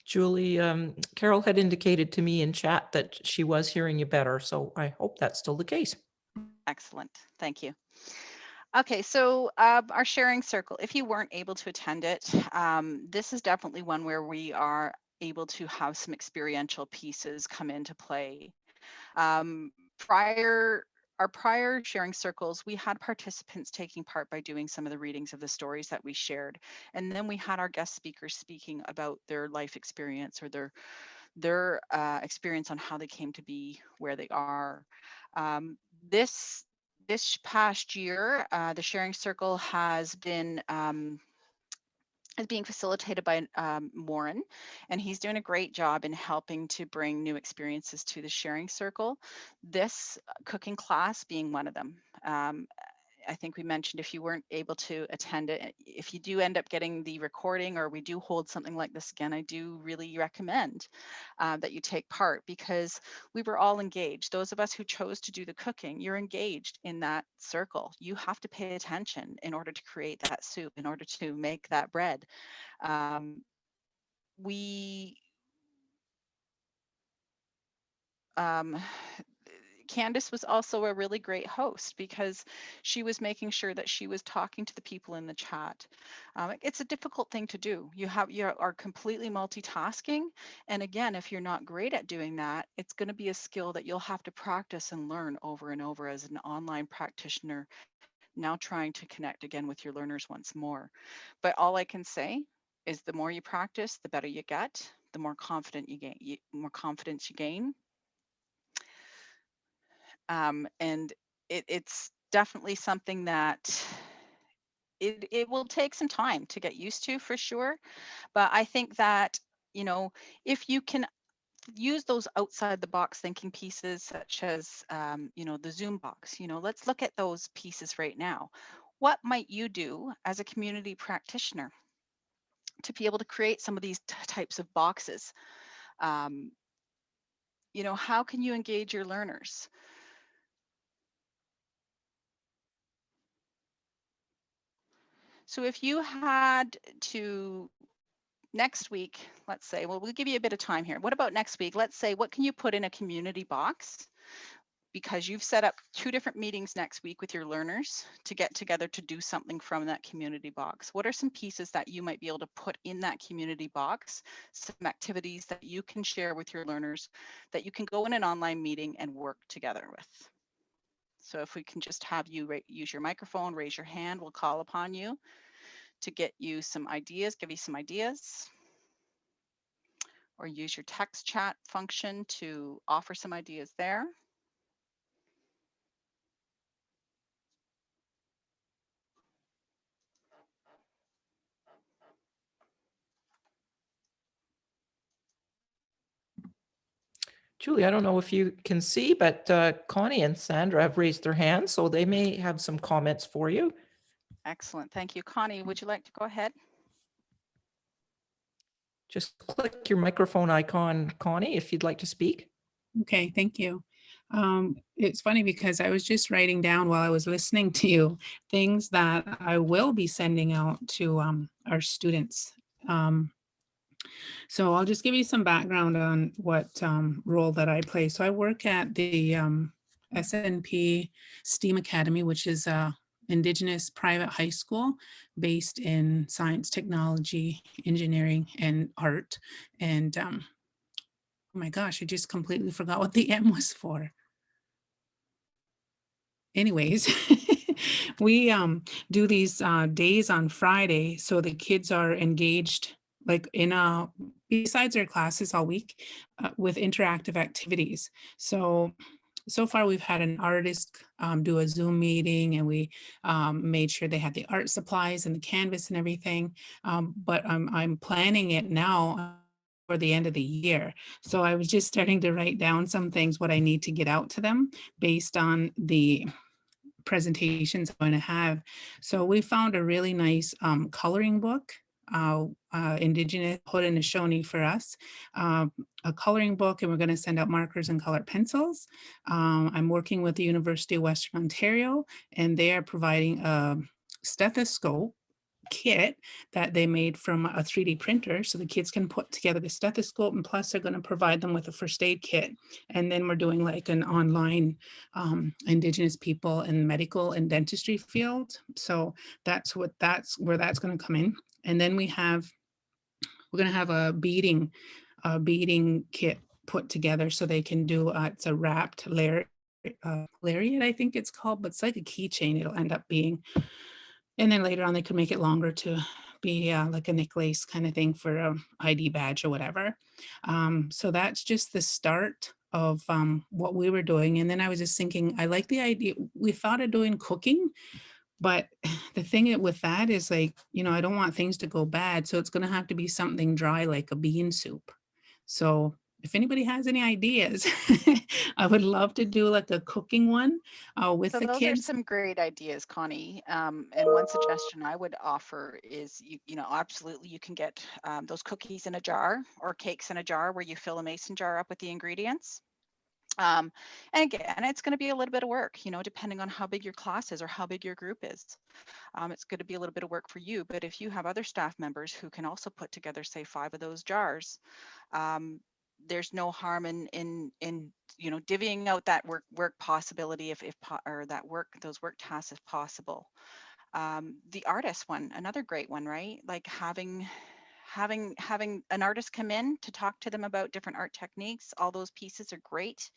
Julie, Carol had indicated to me in chat that she was hearing you better, so I hope that's still the case. Excellent, thank you. Okay, so our sharing circle, if you weren't able to attend it, this is definitely one where we are able to have some experiential pieces come into play. Our prior sharing circles, we had participants taking part by doing some of the readings of the stories that we shared. And then we had our guest speakers speaking about their life experience or their experience on how they came to be where they are. This past year, the sharing circle has been is being facilitated by Warren, and he's doing a great job in helping to bring new experiences to the sharing circle. This cooking class being one of them. I think we mentioned if you weren't able to attend it, if you do end up getting the recording or we do hold something like this again, I do really recommend that you take part, because we were all engaged. Those of us who chose to do the cooking, you're engaged in that circle. You have to pay attention in order to create that soup, in order to make that bread. We Candace was also a really great host because she was making sure that she was talking to the people in the chat. It's a difficult thing to do. You are completely multitasking. And again, if you're not great at doing that, it's going to be a skill that you'll have to practice and learn over and over as an online practitioner, now trying to connect again with your learners once more. But all I can say is the more you practice, the better you get, the more confident you gain, more confidence you gain. And it's definitely something that it will take some time to get used to, for sure. But I think that, if you can use those outside the box thinking pieces, such as, the Zoom box, let's look at those pieces right now. What might you do as a community practitioner to be able to create some of these types of boxes? How can you engage your learners? So if you had to, next week, let's say, well, we'll give you a bit of time here. What about next week? Let's say, what can you put in a community box? Because you've set up 2 different meetings next week with your learners to get together to do something from that community box. What are some pieces that you might be able to put in that community box? Some activities that you can share with your learners that you can go in an online meeting and work together with. So if we can just have you use your microphone, raise your hand, we'll call upon you to get you some ideas, give you some ideas, or use your text chat function to offer some ideas there. Julie, I don't know if you can see, but Connie and Sandra have raised their hands, so they may have some comments for you. Excellent, thank you. Connie, would you like to go ahead? Just click your microphone icon, Connie, if you'd like to speak. Okay, thank you. It's funny because I was just writing down while I was listening to you things that I will be sending out to our students. So I'll just give you some background on what role that I play. So I work at the SNP STEAM Academy, which is a Indigenous private high school based in science, technology, engineering, and art. And oh my gosh, I just completely forgot what the M was for. Anyways, we do these days on Friday, so the kids are engaged like in besides their classes all week with interactive activities. So far we've had an artist do a Zoom meeting, and we made sure they had the art supplies and the canvas and everything. But I'm planning it now for the end of the year. So I was just starting to write down some things, what I need to get out to them based on the presentations I'm going to have. So we found a really nice coloring book, Indigenous Haudenosaunee for us, a coloring book, and we're going to send out markers and colored pencils. I'm working with the University of Western Ontario, and they are providing a stethoscope kit that they made from a 3D printer, so the kids can put together the stethoscope, and plus they're going to provide them with a first aid kit. And then we're doing like an online Indigenous people in medical and dentistry field. So that's where that's going to come in. And then we're going to have a beading kit put together, so they can do it's a wrapped lariat, I think it's called, but it's like a keychain it'll end up being. And then later on, they could make it longer to be like a necklace kind of thing for a ID badge or whatever. So that's just the start of what we were doing. And then I was just thinking, I like the idea. We thought of doing cooking, but the thing with that is like, I don't want things to go bad. So it's going to have to be something dry, like a bean soup. So if anybody has any ideas, I would love to do like a cooking one with So the those are kids. some great ideas, Connie. And one suggestion I would offer is, you know, absolutely you can get those cookies in a jar or cakes in a jar where you fill a mason jar up with the ingredients. And again, it's going to be a little bit of work, you know, depending on how big your class is or how big your group is. It's going to be a little bit of work for you, but if you have other staff members who can also put together, say, 5 of those jars, there's no harm in you know, divvying out that work possibility or those work tasks if possible. The artist one, another great one, right? Like having an artist come in to talk to them about different art techniques. All those pieces are great.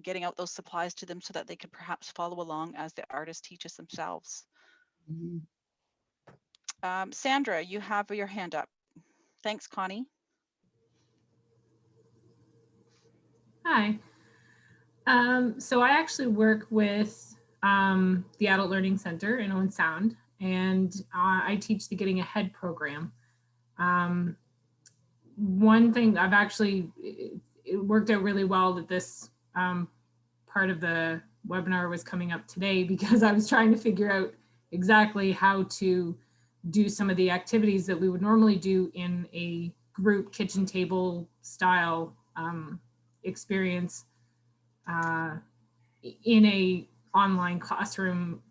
Getting out those supplies to them so that they could perhaps follow along as the artist teaches themselves. Mhm. Sandra, you have your hand up. Thanks, Connie. Hi. So I actually work with the Adult Learning Center in Owen Sound, and I teach the Getting Ahead program. One thing I've actually, it worked out really well that this part of the webinar was coming up today, because I was trying to figure out exactly how to do some of the activities that we would normally do in a group kitchen table style experience in a online classroom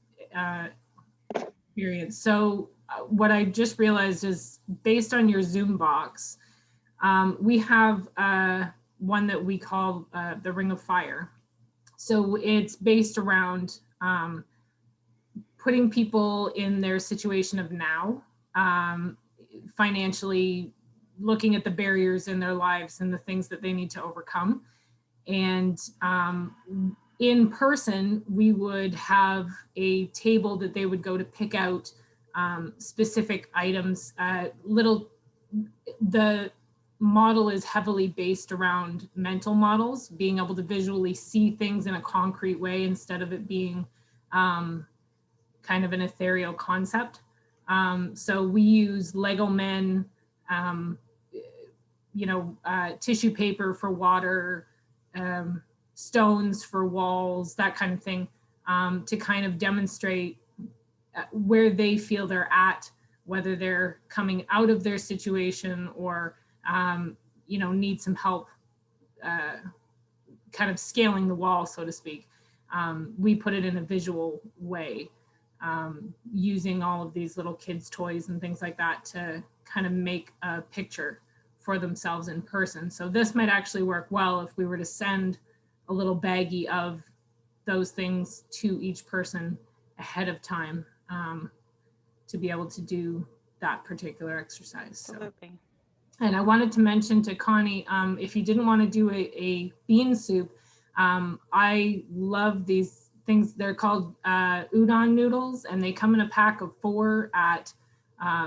experience. So what I just realized is, based on your Zoom box, we have one that we call the Ring of Fire. So it's based around putting people in their situation of now, financially, looking at the barriers in their lives and the things that they need to overcome. And in person, we would have a table that they would go to pick out specific items. The model is heavily based around mental models, being able to visually see things in a concrete way instead of it being kind of an ethereal concept. So we use Lego men, tissue paper for water, stones for walls, that kind of thing, to kind of demonstrate where they feel they're at, whether they're coming out of their situation or, need some help kind of scaling the wall, so to speak. We put it in a visual way, using all of these little kids' toys and things like that to kind of make a picture for themselves in person. So this might actually work well if we were to send a little baggie of those things to each person ahead of time, to be able to do that particular exercise. Absolutely. So. And I wanted to mention to Connie, if you didn't want to do a bean soup, I love these things. They're called udon noodles, and they come in a pack of 4 at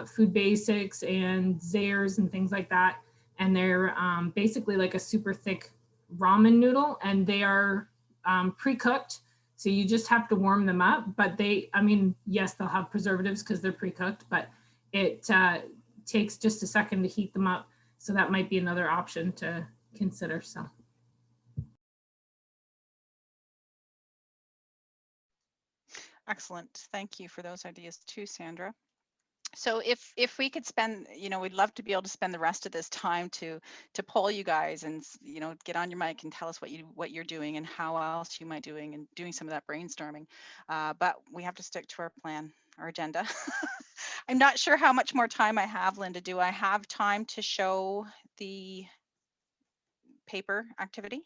Food Basics and Zayre's and things like that. And they're basically like a super thick ramen noodle, and they are pre-cooked. So you just have to warm them up. But yes, they'll have preservatives because they're pre-cooked, but it takes just a second to heat them up. So that might be another option to consider. So. Excellent. Thank you for those ideas too, Sandra. So if we could spend, we'd love to be able to spend the rest of this time to poll you guys and, get on your mic and tell us what you're doing and how else you might doing and doing some of that brainstorming. But we have to stick to our plan, our agenda. I'm not sure how much more time I have, Linda. Do I have time to show the paper activity?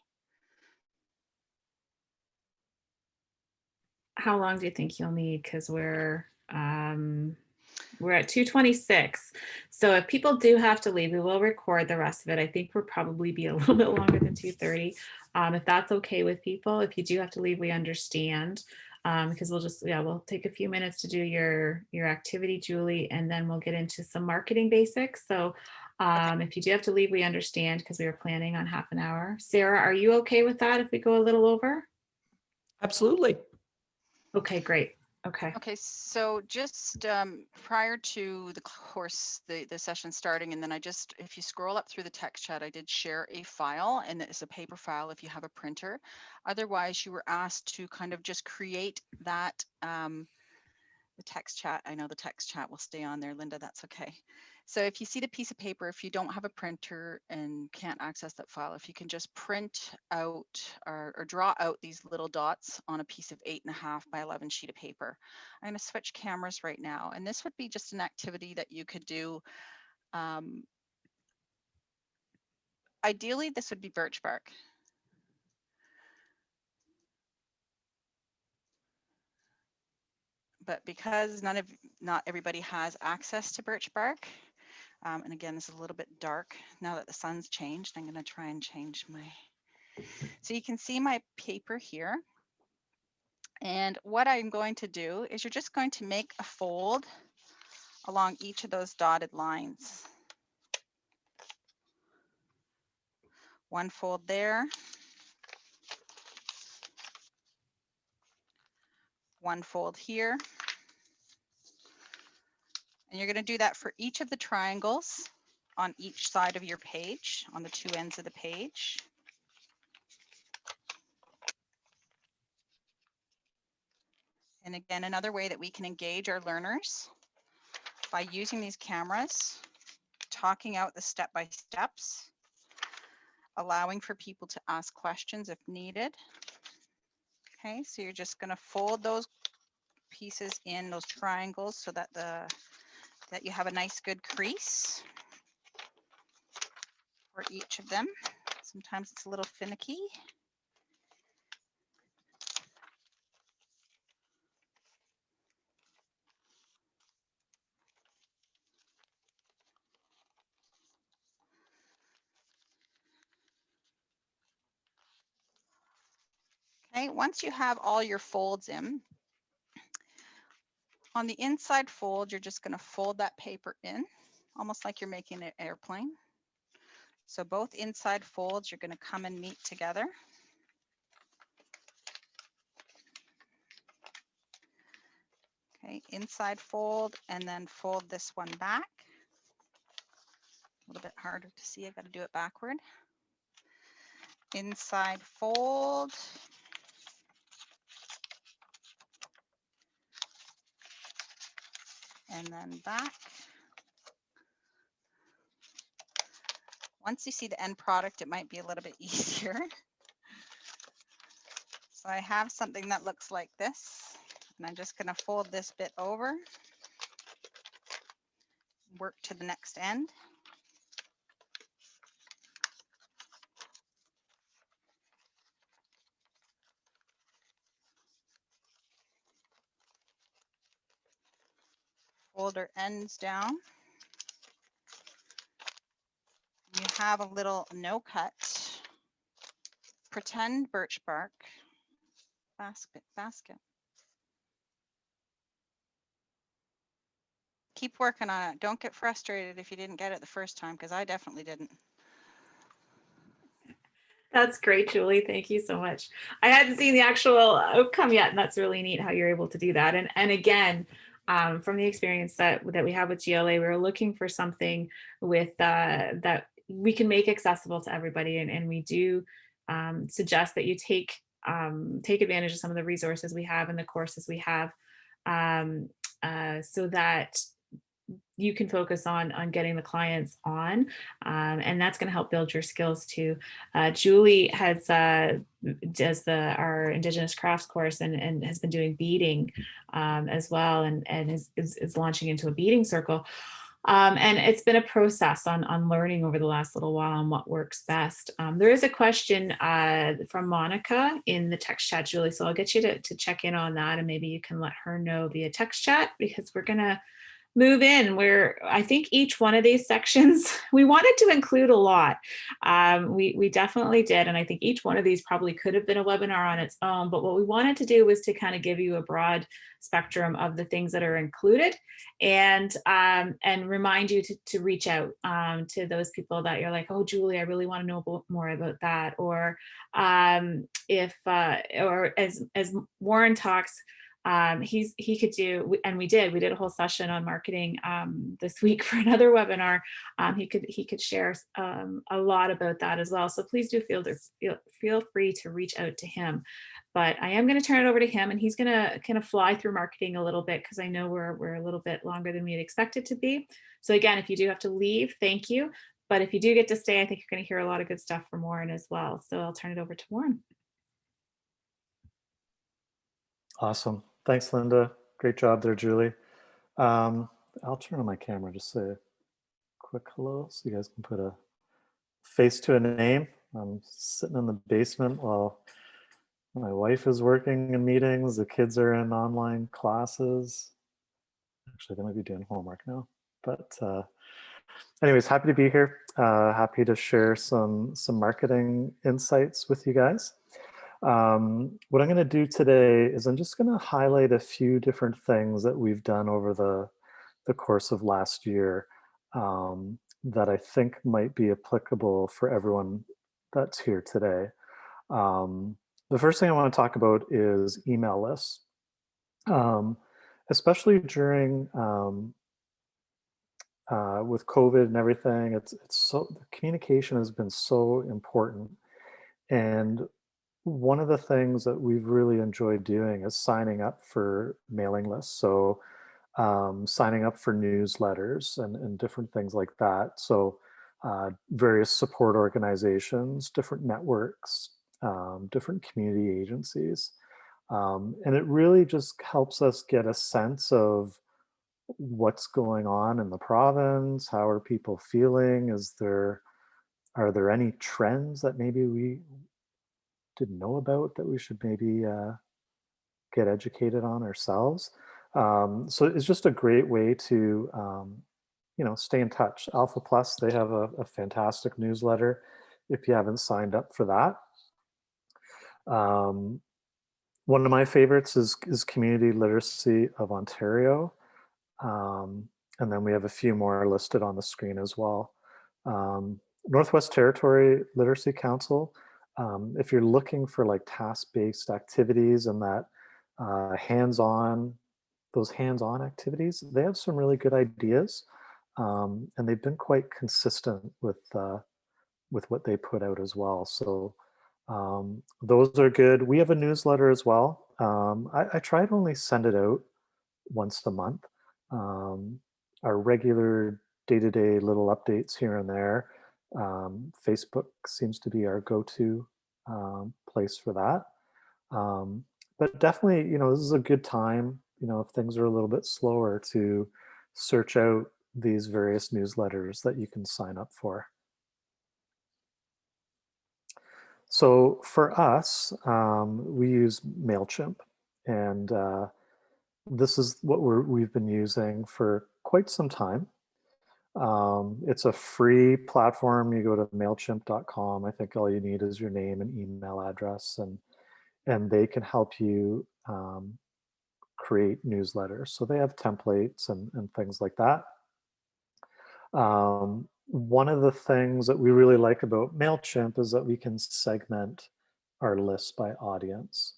How long do you think you'll need? Because we're at 2:26. So if people do have to leave, we will record the rest of it. I think we'll probably be a little bit longer than 2:30. If that's okay with people. If you do have to leave, we understand. Because we'll take a few minutes to do your activity, Julie, and then we'll get into some marketing basics. So if you do have to leave, we understand, because we were planning on half an hour. Sarah, are you okay with that if we go a little over? Absolutely. Okay, great. Okay. Okay, so just prior to the course, the session starting, and then if you scroll up through the text chat, I did share a file, and it's a paper file if you have a printer. Otherwise, you were asked to kind of just create that, the text chat. I know the text chat will stay on there, Linda, that's okay. So if you see the piece of paper, if you don't have a printer and can't access that file, if you can just print out or draw out these little dots on a piece of 8.5 by 11 sheet of paper. I'm going to switch cameras right now, and this would be just an activity that you could do. Ideally, this would be birch bark. But because not everybody has access to birch bark, and again, this is a little bit dark now that the sun's changed. I'm going to try and change my, so you can see my paper here. And what I'm going to do is you're just going to make a fold along each of those dotted lines. One fold there. One fold here. And you're going to do that for each of the triangles on each side of your page, on the two ends of the page. And again, another way that we can engage our learners by using these cameras, talking out the step-by-steps, allowing for people to ask questions if needed. Okay, so you're just going to fold those pieces in, those triangles, so that that you have a nice good crease for each of them. Sometimes it's a little finicky. Okay, once you have all your folds in, on the inside fold, you're just going to fold that paper in, almost like you're making an airplane. So both inside folds, you're going to come and meet together. Okay, inside fold, and then fold this one back. A little bit harder to see, I got to do it backward. Inside fold. And then back. Once you see the end product, it might be a little bit easier. So I have something that looks like this, and I'm just going to fold this bit over, work to the next end. Fold our ends down. You have a little no-cut, pretend birch bark basket. Keep working on it. Don't get frustrated if you didn't get it the first time, because I definitely didn't. That's great, Julie. Thank you so much. I hadn't seen the actual outcome yet, and that's really neat how you're able to do that. And again, from the experience that we have with GLA, we were looking for something with that we can make accessible to everybody, and we do suggest that you take advantage of some of the resources we have and the courses we have, so that you can focus on getting the clients on, and that's going to help build your skills too. Julie does our Indigenous crafts course and has been doing beading as well, and is launching into a beading circle. And it's been a process on learning over the last little while on what works best. There is a question from Monica in the text chat, Julie, so I'll get you to check in on that, and maybe you can let her know via text chat, because we're gonna move in where I think each one of these sections, we wanted to include a lot. We definitely did. And I think each one of these probably could have been a webinar on its own, but what we wanted to do was to kind of give you a broad spectrum of the things that are included, and remind you to reach out to those people that you're like, oh, Julie, I really want to know more about that. Or or as Warren talks, he could do, and we did a whole session on marketing this week for another webinar. He could share a lot about that as well. So please do feel free to reach out to him. But I am going to turn it over to him, and he's going to kind of fly through marketing a little bit, because I know we're a little bit longer than we'd expected to be. So again, if you do have to leave, thank you. But if you do get to stay, I think you're going to hear a lot of good stuff from Warren as well. So I'll turn it over to Warren. Awesome. Thanks, Linda. Great job there, Julie. I'll turn on my camera, just say a quick hello so you guys can put a face to a name. I'm sitting in the basement while my wife is working in meetings. The kids are in online classes. Actually, they might be doing homework now. But anyways, happy to be here. Happy to share some marketing insights with you guys. What I'm going to do today is I'm just going to highlight a few different things that we've done over the course of last year that I think might be applicable for everyone that's here today. The first thing I want to talk about is email lists, especially during with COVID and everything. It's so, communication has been so important, and one of the things that we've really enjoyed doing is signing up for mailing lists. So signing up for newsletters and different things like that. So various support organizations, different networks, different community agencies. And it really just helps us get a sense of what's going on in the province. How are people feeling? Are there any trends that maybe we didn't know about that we should maybe get educated on ourselves? So it's just a great way to stay in touch. Alpha Plus, they have a fantastic newsletter if you haven't signed up for that. One of my favorites is Community Literacy of Ontario. And then we have a few more listed on the screen as well. Northwest Territory Literacy Council, if you're looking for like task-based activities and that hands-on activities, they have some really good ideas, and they've been quite consistent with what they put out as well. So those are good. We have a newsletter as well. I try to only send it out once a month. Our regular day-to-day little updates here and there. Facebook seems to be our go-to place for that. But definitely, this is a good time, if things are a little bit slower, to search out these various newsletters that you can sign up for. So for us, we use MailChimp, and this is what we've been using for quite some time. It's a free platform. You go to MailChimp.com. I think all you need is your name and email address, and they can help you create newsletters. So they have templates and things like that. One of the things that we really like about MailChimp is that we can segment our list by audience.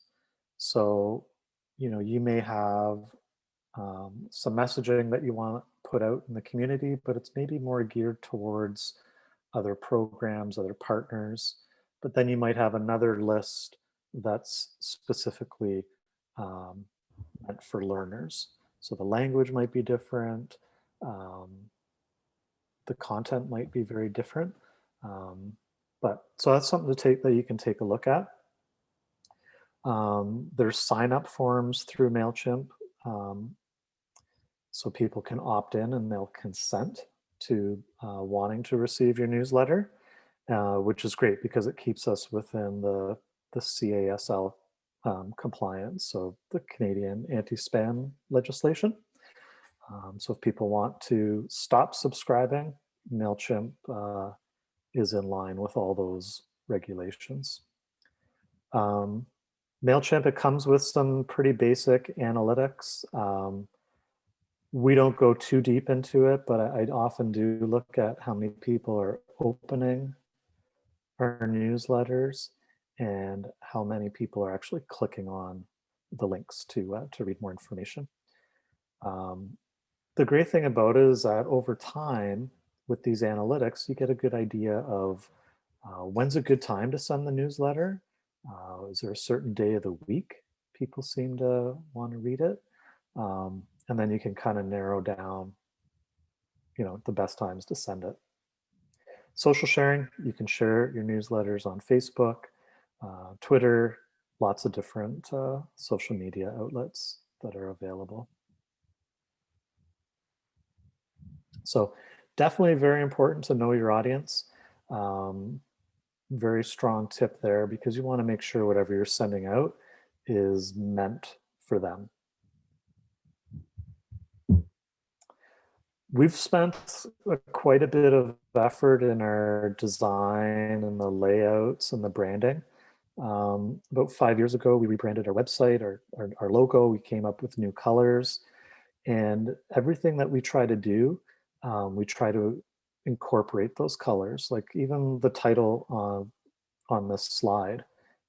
So, you may have some messaging that you want to put out in the community, but it's maybe more geared towards other programs, other partners. But then you might have another list that's specifically meant for learners. So the language might be different. The content might be very different. So that's something that you can take a look at. There's sign-up forms through MailChimp. So people can opt in and they'll consent to wanting to receive your newsletter, which is great because it keeps us within the CASL compliance, so the Canadian anti-spam legislation. So if people want to stop subscribing, MailChimp is in line with all those regulations. MailChimp, it comes with some pretty basic analytics. We don't go too deep into it, but I often do look at how many people are opening our newsletters and how many people are actually clicking on the links to read more information. The great thing about it is that over time, with these analytics, you get a good idea of when's a good time to send the newsletter. Is there a certain day of the week people seem to want to read it? And then you can kind of narrow down, the best times to send it. Social sharing, you can share your newsletters on Facebook, Twitter, lots of different social media outlets that are available. So definitely very important to know your audience. Very strong tip there, because you want to make sure whatever you're sending out is meant for them. We've spent quite a bit of effort in our design and the layouts and the branding. About 5 years ago, we rebranded our website, our logo. We came up with new colors, and everything that we try to do, we try to incorporate those colors. Like even the title on this slide,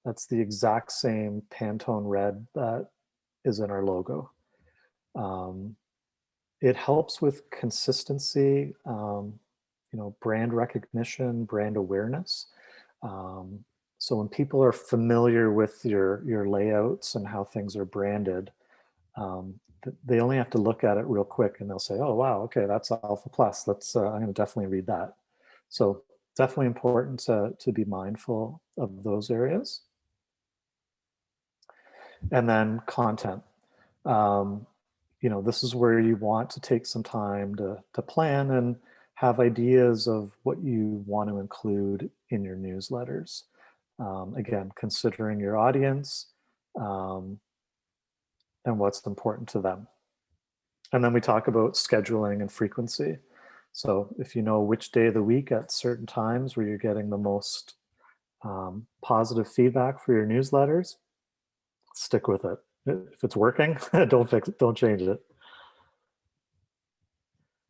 that's the exact same Pantone red that is in our logo. It helps with consistency, brand recognition, brand awareness. So when people are familiar with your layouts and how things are branded, they only have to look at it real quick and they'll say, oh, wow, okay, that's Alpha Plus. I'm going to definitely read that. So definitely important to be mindful of those areas. And then content. This is where you want to take some time to plan and have ideas of what you want to include in your newsletters. Again, considering your audience and what's important to them. And then we talk about scheduling and frequency. So if you know which day of the week at certain times where you're getting the most positive feedback for your newsletters, stick with it. If it's working, don't change it.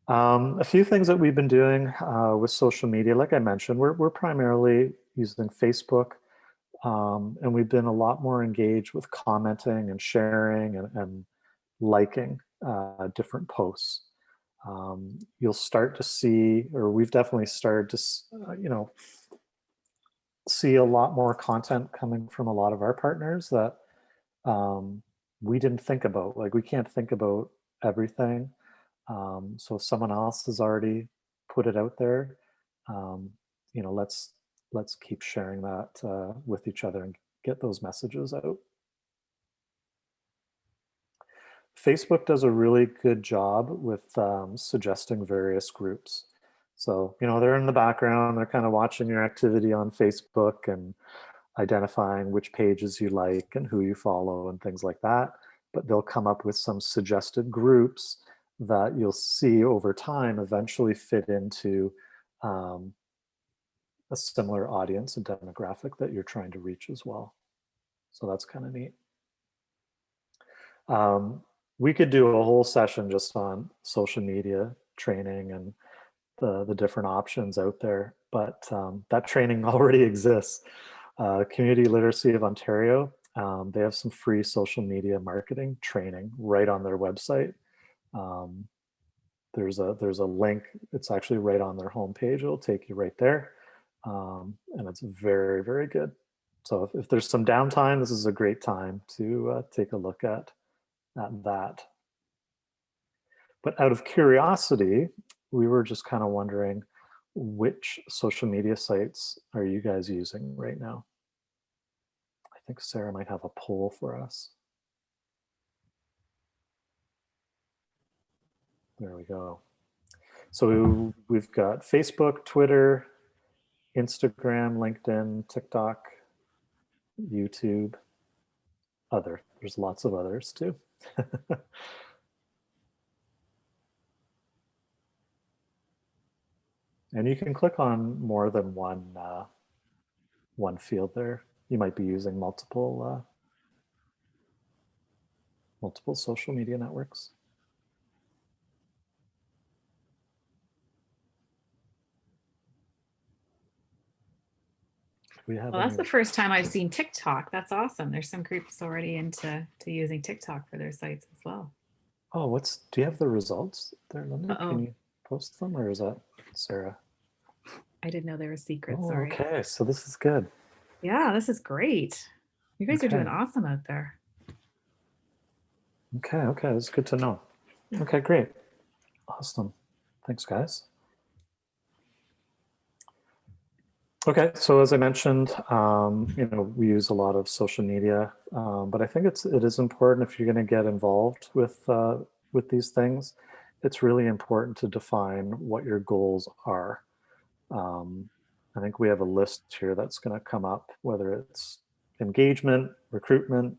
A few things that we've been doing with social media, like I mentioned, we're primarily using Facebook, and we've been a lot more engaged with commenting and sharing and liking different posts. You'll start to see, or we've definitely started to, see a lot more content coming from a lot of our partners that we didn't think about. Like we can't think about everything. So if someone else has already put it out there, let's keep sharing that with each other and get those messages out. Facebook does a really good job with suggesting various groups. So, they're in the background, they're kind of watching your activity on Facebook and identifying which pages you like and who you follow and things like that. But they'll come up with some suggested groups that you'll see over time eventually fit into a similar audience and demographic that you're trying to reach as well. So that's kind of neat. We could do a whole session just on social media training and the different options out there, but that training already exists. Community Literacy of Ontario, they have some free social media marketing training right on their website. There's a link. It's actually right on their homepage. It'll take you right there, and it's very, very good. So if there's some downtime, this is a great time to take a look at that. But out of curiosity, we were just kind of wondering, which social media sites are you guys using right now? I think Sarah might have a poll for us. There we go. So we've got Facebook, Twitter, Instagram, LinkedIn, TikTok, YouTube, other. There's lots of others too. And you can click on more than one field there. You might be using multiple social media networks. we have Well, that's any? the first time I've seen TikTok. That's awesome. There's some groups already into using TikTok for their sites as well. Oh, do you have the results there, Linda? Uh-oh. Can you post them, or is that Sarah? I didn't know there were secrets. Oh, Sorry. okay. So this is good. Yeah, this is great. You guys are doing Okay. awesome out there. Okay. That's good to know. Okay, great. Awesome. Thanks, guys. Okay, so as I mentioned, we use a lot of social media, but I think it is important if you're going to get involved with these things. It's really important to define what your goals are. I think we have a list here that's going to come up, whether it's engagement, recruitment,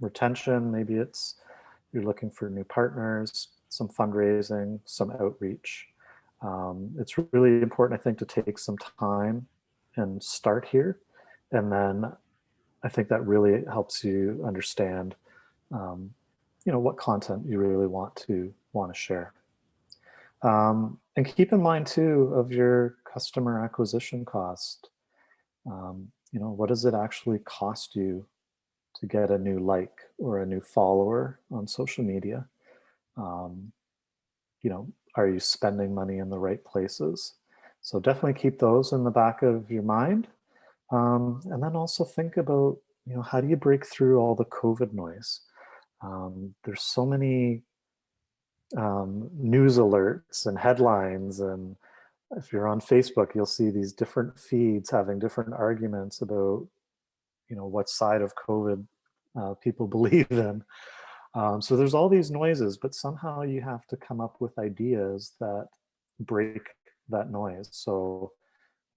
retention. Maybe you're looking for new partners, some fundraising, some outreach. It's really important, I think, to take some time and start here. And then I think that really helps you understand, what content you really want to share. And keep in mind too of your customer acquisition cost. What does it actually cost you to get a new like or a new follower on social media? Are you spending money in the right places? So definitely keep those in the back of your mind. And then also think about, how do you break through all the COVID noise? There's so many news alerts and headlines, and if you're on Facebook, you'll see these different feeds having different arguments about, what side of COVID people believe in. So there's all these noises, but somehow you have to come up with ideas that break that noise. So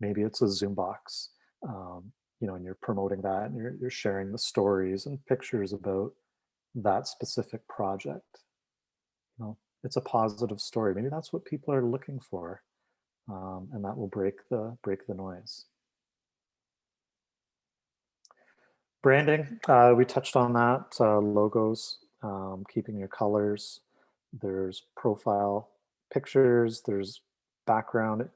maybe it's a Zoom box, and you're promoting that, and you're sharing the stories and pictures about that specific project. It's a positive story. Maybe that's what people are looking for, and that will break the noise. Branding, we touched on that. Logos, keeping your colors. There's profile pictures. There's background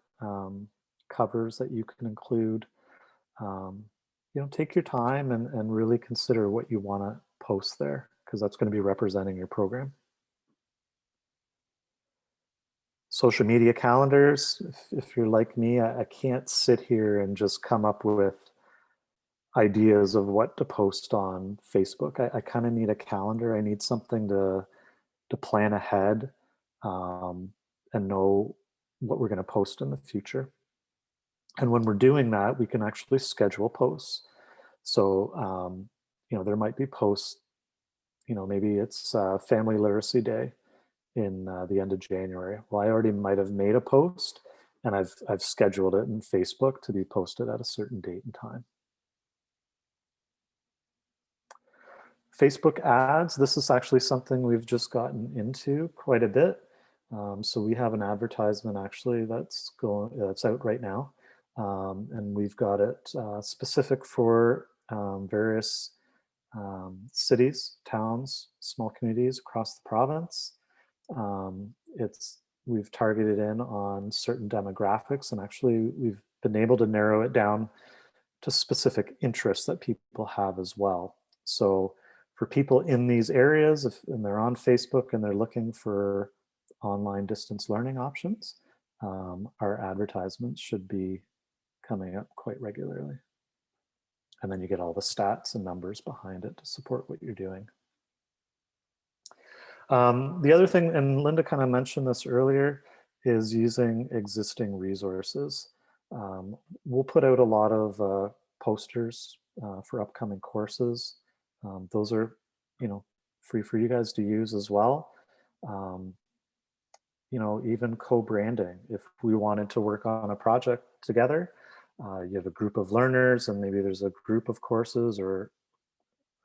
covers that you can include. Take your time and really consider what you want to post there, because that's going to be representing your program. Social media calendars. If you're like me, I can't sit here and just come up with ideas of what to post on Facebook. I kind of need a calendar. I need something to plan ahead, and know what we're going to post in the future. And when we're doing that, we can actually schedule posts. So, there might be posts, maybe it's Family Literacy Day in the end of January. Well, I already might have made a post, and I've scheduled it in Facebook to be posted at a certain date and time. Facebook ads, this is actually something we've just gotten into quite a bit. So we have an advertisement actually that's out right now. And we've got it specific for various cities, towns, small communities across the province. We've targeted in on certain demographics, and actually we've been able to narrow it down to specific interests that people have as well. So for people in these areas, and they're on Facebook and they're looking for online distance learning options, our advertisements should be coming up quite regularly. And then you get all the stats and numbers behind it to support what you're doing. The other thing, and Linda kind of mentioned this earlier, is using existing resources. We'll put out a lot of posters for upcoming courses. Those are, free for you guys to use as well. Even co-branding. If we wanted to work on a project together, you have a group of learners, and maybe there's a group of courses or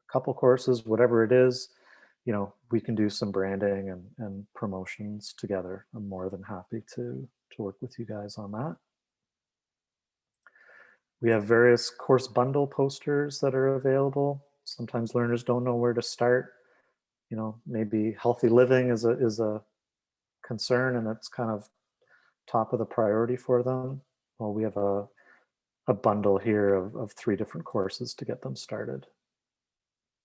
a couple courses, whatever it is, we can do some branding and promotions together. I'm more than happy to work with you guys on that. We have various course bundle posters that are available. Sometimes learners don't know where to start. Maybe healthy living is a concern, and that's kind of top of the priority for them. Well, we have a a bundle here of 3 different courses to get them started.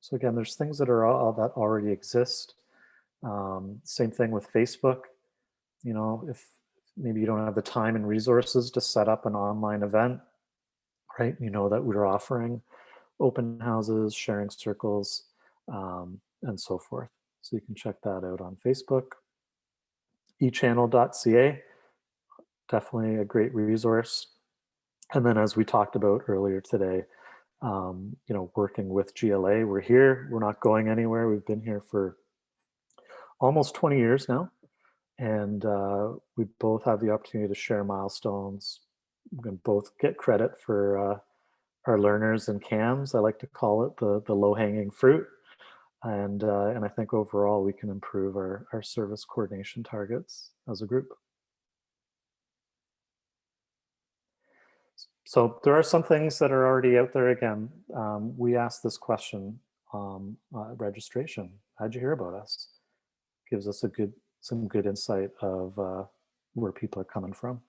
So again, there's things that are all that already exist. Same thing with Facebook. You know, if maybe you don't have the time and resources to set up an online event, right? You know that we're offering open houses, sharing circles, and so forth. So you can check that out on Facebook. echannel.ca, definitely a great resource. And then as we talked about earlier today, you know, working with GLA, we're here, we're not going anywhere. We've been here for almost 20 years now. And we both have the opportunity to share milestones. We can both get credit for our learners and CAMs. I like to call it the low-hanging fruit. And I think overall we can improve our service coordination targets as a group. So there are some things that are already out there. Again, we asked this question at registration. How'd you hear about us? Gives us some good insight of where people are coming from.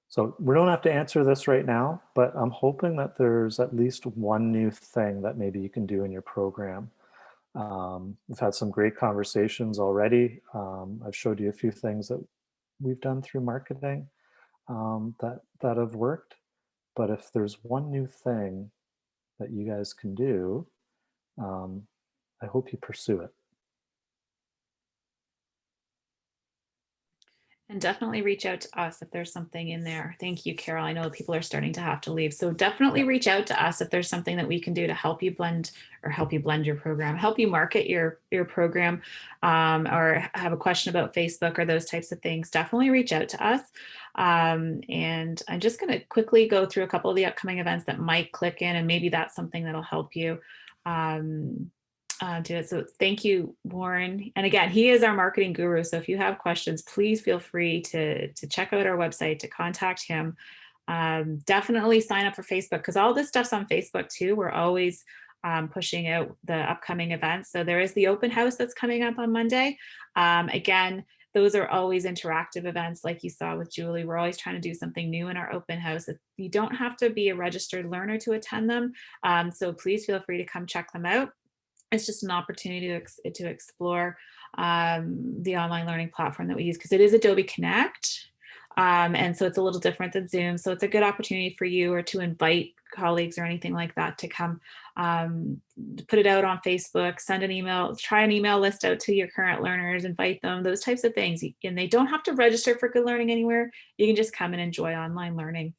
So we don't have to answer this right now, but I'm hoping that there's at least one new thing that maybe you can do in your program. We've had some great conversations already. I've showed you a few things that we've done through marketing that have worked. But if there's one new thing that you guys can do, I hope you pursue it. And definitely reach out to us if there's something in there. Thank you, Carol. I know people are starting to have to leave. So definitely reach out to us if there's something that we can do to help you blend your program, help you market your program, or have a question about Facebook or those types of things. Definitely reach out to us. And I'm just going to quickly go through a couple of the upcoming events that might click in, and maybe that's something that'll help you. Do it. So thank you, Warren. And again, he is our marketing guru. So if you have questions, please feel free to check out our website, to contact him. Definitely sign up for Facebook, because all this stuff's on Facebook too. We're always pushing out the upcoming events. So there is the open house that's coming up on Monday. Again, those are always interactive events like you saw with Julie. We're always trying to do something new in our open house. You don't have to be a registered learner to attend them. So please feel free to come check them out. It's just an opportunity to explore the online learning platform that we use, because it is Adobe Connect. And so it's a little different than Zoom. So it's a good opportunity for you, or to invite colleagues or anything like that to come, put it out on Facebook, send an email, try an email list out to your current learners, invite them, those types of things. And they don't have to register for Good Learning Anywhere. You can just come and enjoy online learning.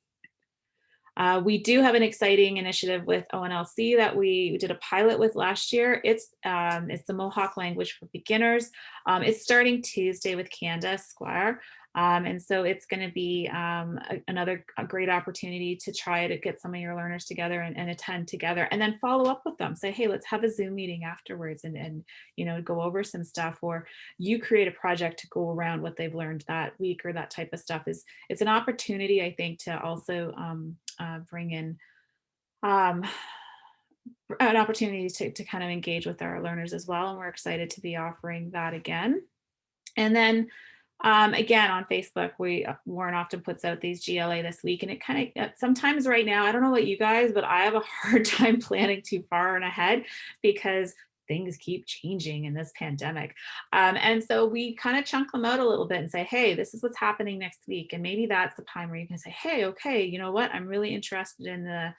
We do have an exciting initiative with ONLC that we did a pilot with last year. It's the Mohawk language for beginners. It's starting Tuesday with Candace Squire. And so it's going to be another great opportunity to try to get some of your learners together and attend together, and then follow up with them. Say, hey, let's have a Zoom meeting afterwards and you know, go over some stuff, or you create a project to go around what they've learned that week, or that type of stuff. It's an opportunity, I think, to also bring in an opportunity to kind of engage with our learners as well. And we're excited to be offering that again. And then again, on Facebook, Warren often puts out these GLA this week, and it kind of sometimes right now, I don't know about you guys, but I have a hard time planning too far and ahead, because things keep changing in this pandemic. And so we kind of chunk them out a little bit and say, hey, this is what's happening next week. And maybe that's the time where you can say, hey, okay, you know what? I'm really interested in the,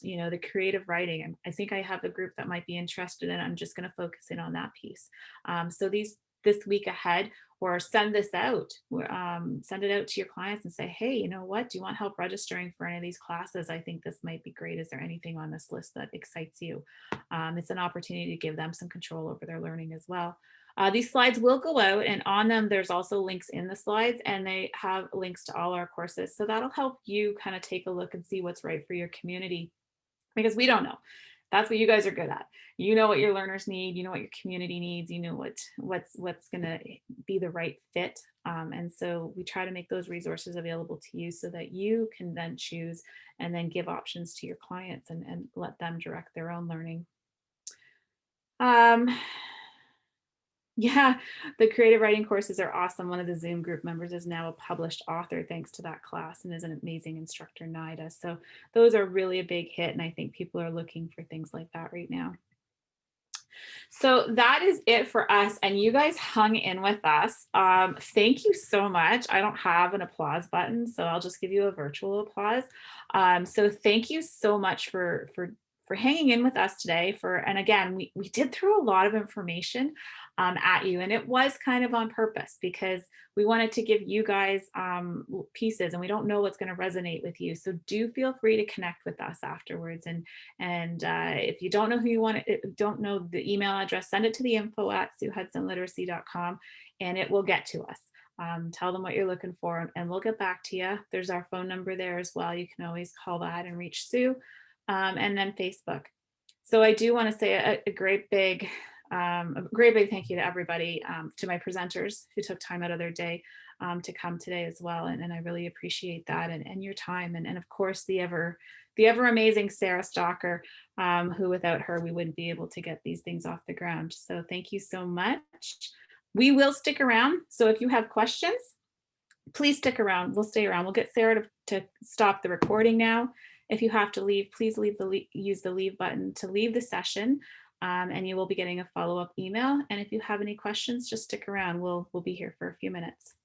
you know, the creative writing. I think I have a group that might be interested in it. I'm just going to focus in on that piece. So this week ahead, or send this out, send it out to your clients and say, hey, you know what, do you want help registering for any of these classes? I think this might be great. Is there anything on this list that excites you? It's an opportunity to give them some control over their learning as well. These slides will go out, and on them there's also links in the slides, and they have links to all our courses. So that'll help you kind of take a look and see what's right for your community, because we don't know. That's what you guys are good at. You know what your learners need, you know what your community needs, you know what's going to be the right fit. And so we try to make those resources available to you so that you can then choose and then give options to your clients and let them direct their own learning. Yeah, the creative writing courses are awesome. One of the Zoom group members is now a published author thanks to that class and is an amazing instructor, Nida. So those are really a big hit. And I think people are looking for things like that right now. So that is it for us. And you guys hung in with us. Thank you so much. I don't have an applause button, so I'll just give you a virtual applause. So thank you so much for hanging in with us today. And again, we did throw a lot of information at you, and it was kind of on purpose because we wanted to give you guys pieces, and we don't know what's going to resonate with you. So do feel free to connect with us afterwards. And if you don't know who you don't know the email address, send it to the info@SueHudsonLiteracy.com, and it will get to us. Tell them what you're looking for, and we'll get back to you. There's our phone number there as well. You can always call that and reach Sue. And then Facebook. So I do want to say a great big thank you to everybody, to my presenters who took time out of their day to come today as well. And I really appreciate that and your time. And of course, the ever amazing Sarah Stalker, who without her, we wouldn't be able to get these things off the ground. So thank you so much. We will stick around. So if you have questions, please stick around. We'll stay around. We'll get Sarah to stop the recording now. If you have to leave, please use the leave button to leave the session, and you will be getting a follow-up email. And if you have any questions, just stick around. We'll be here for a few minutes.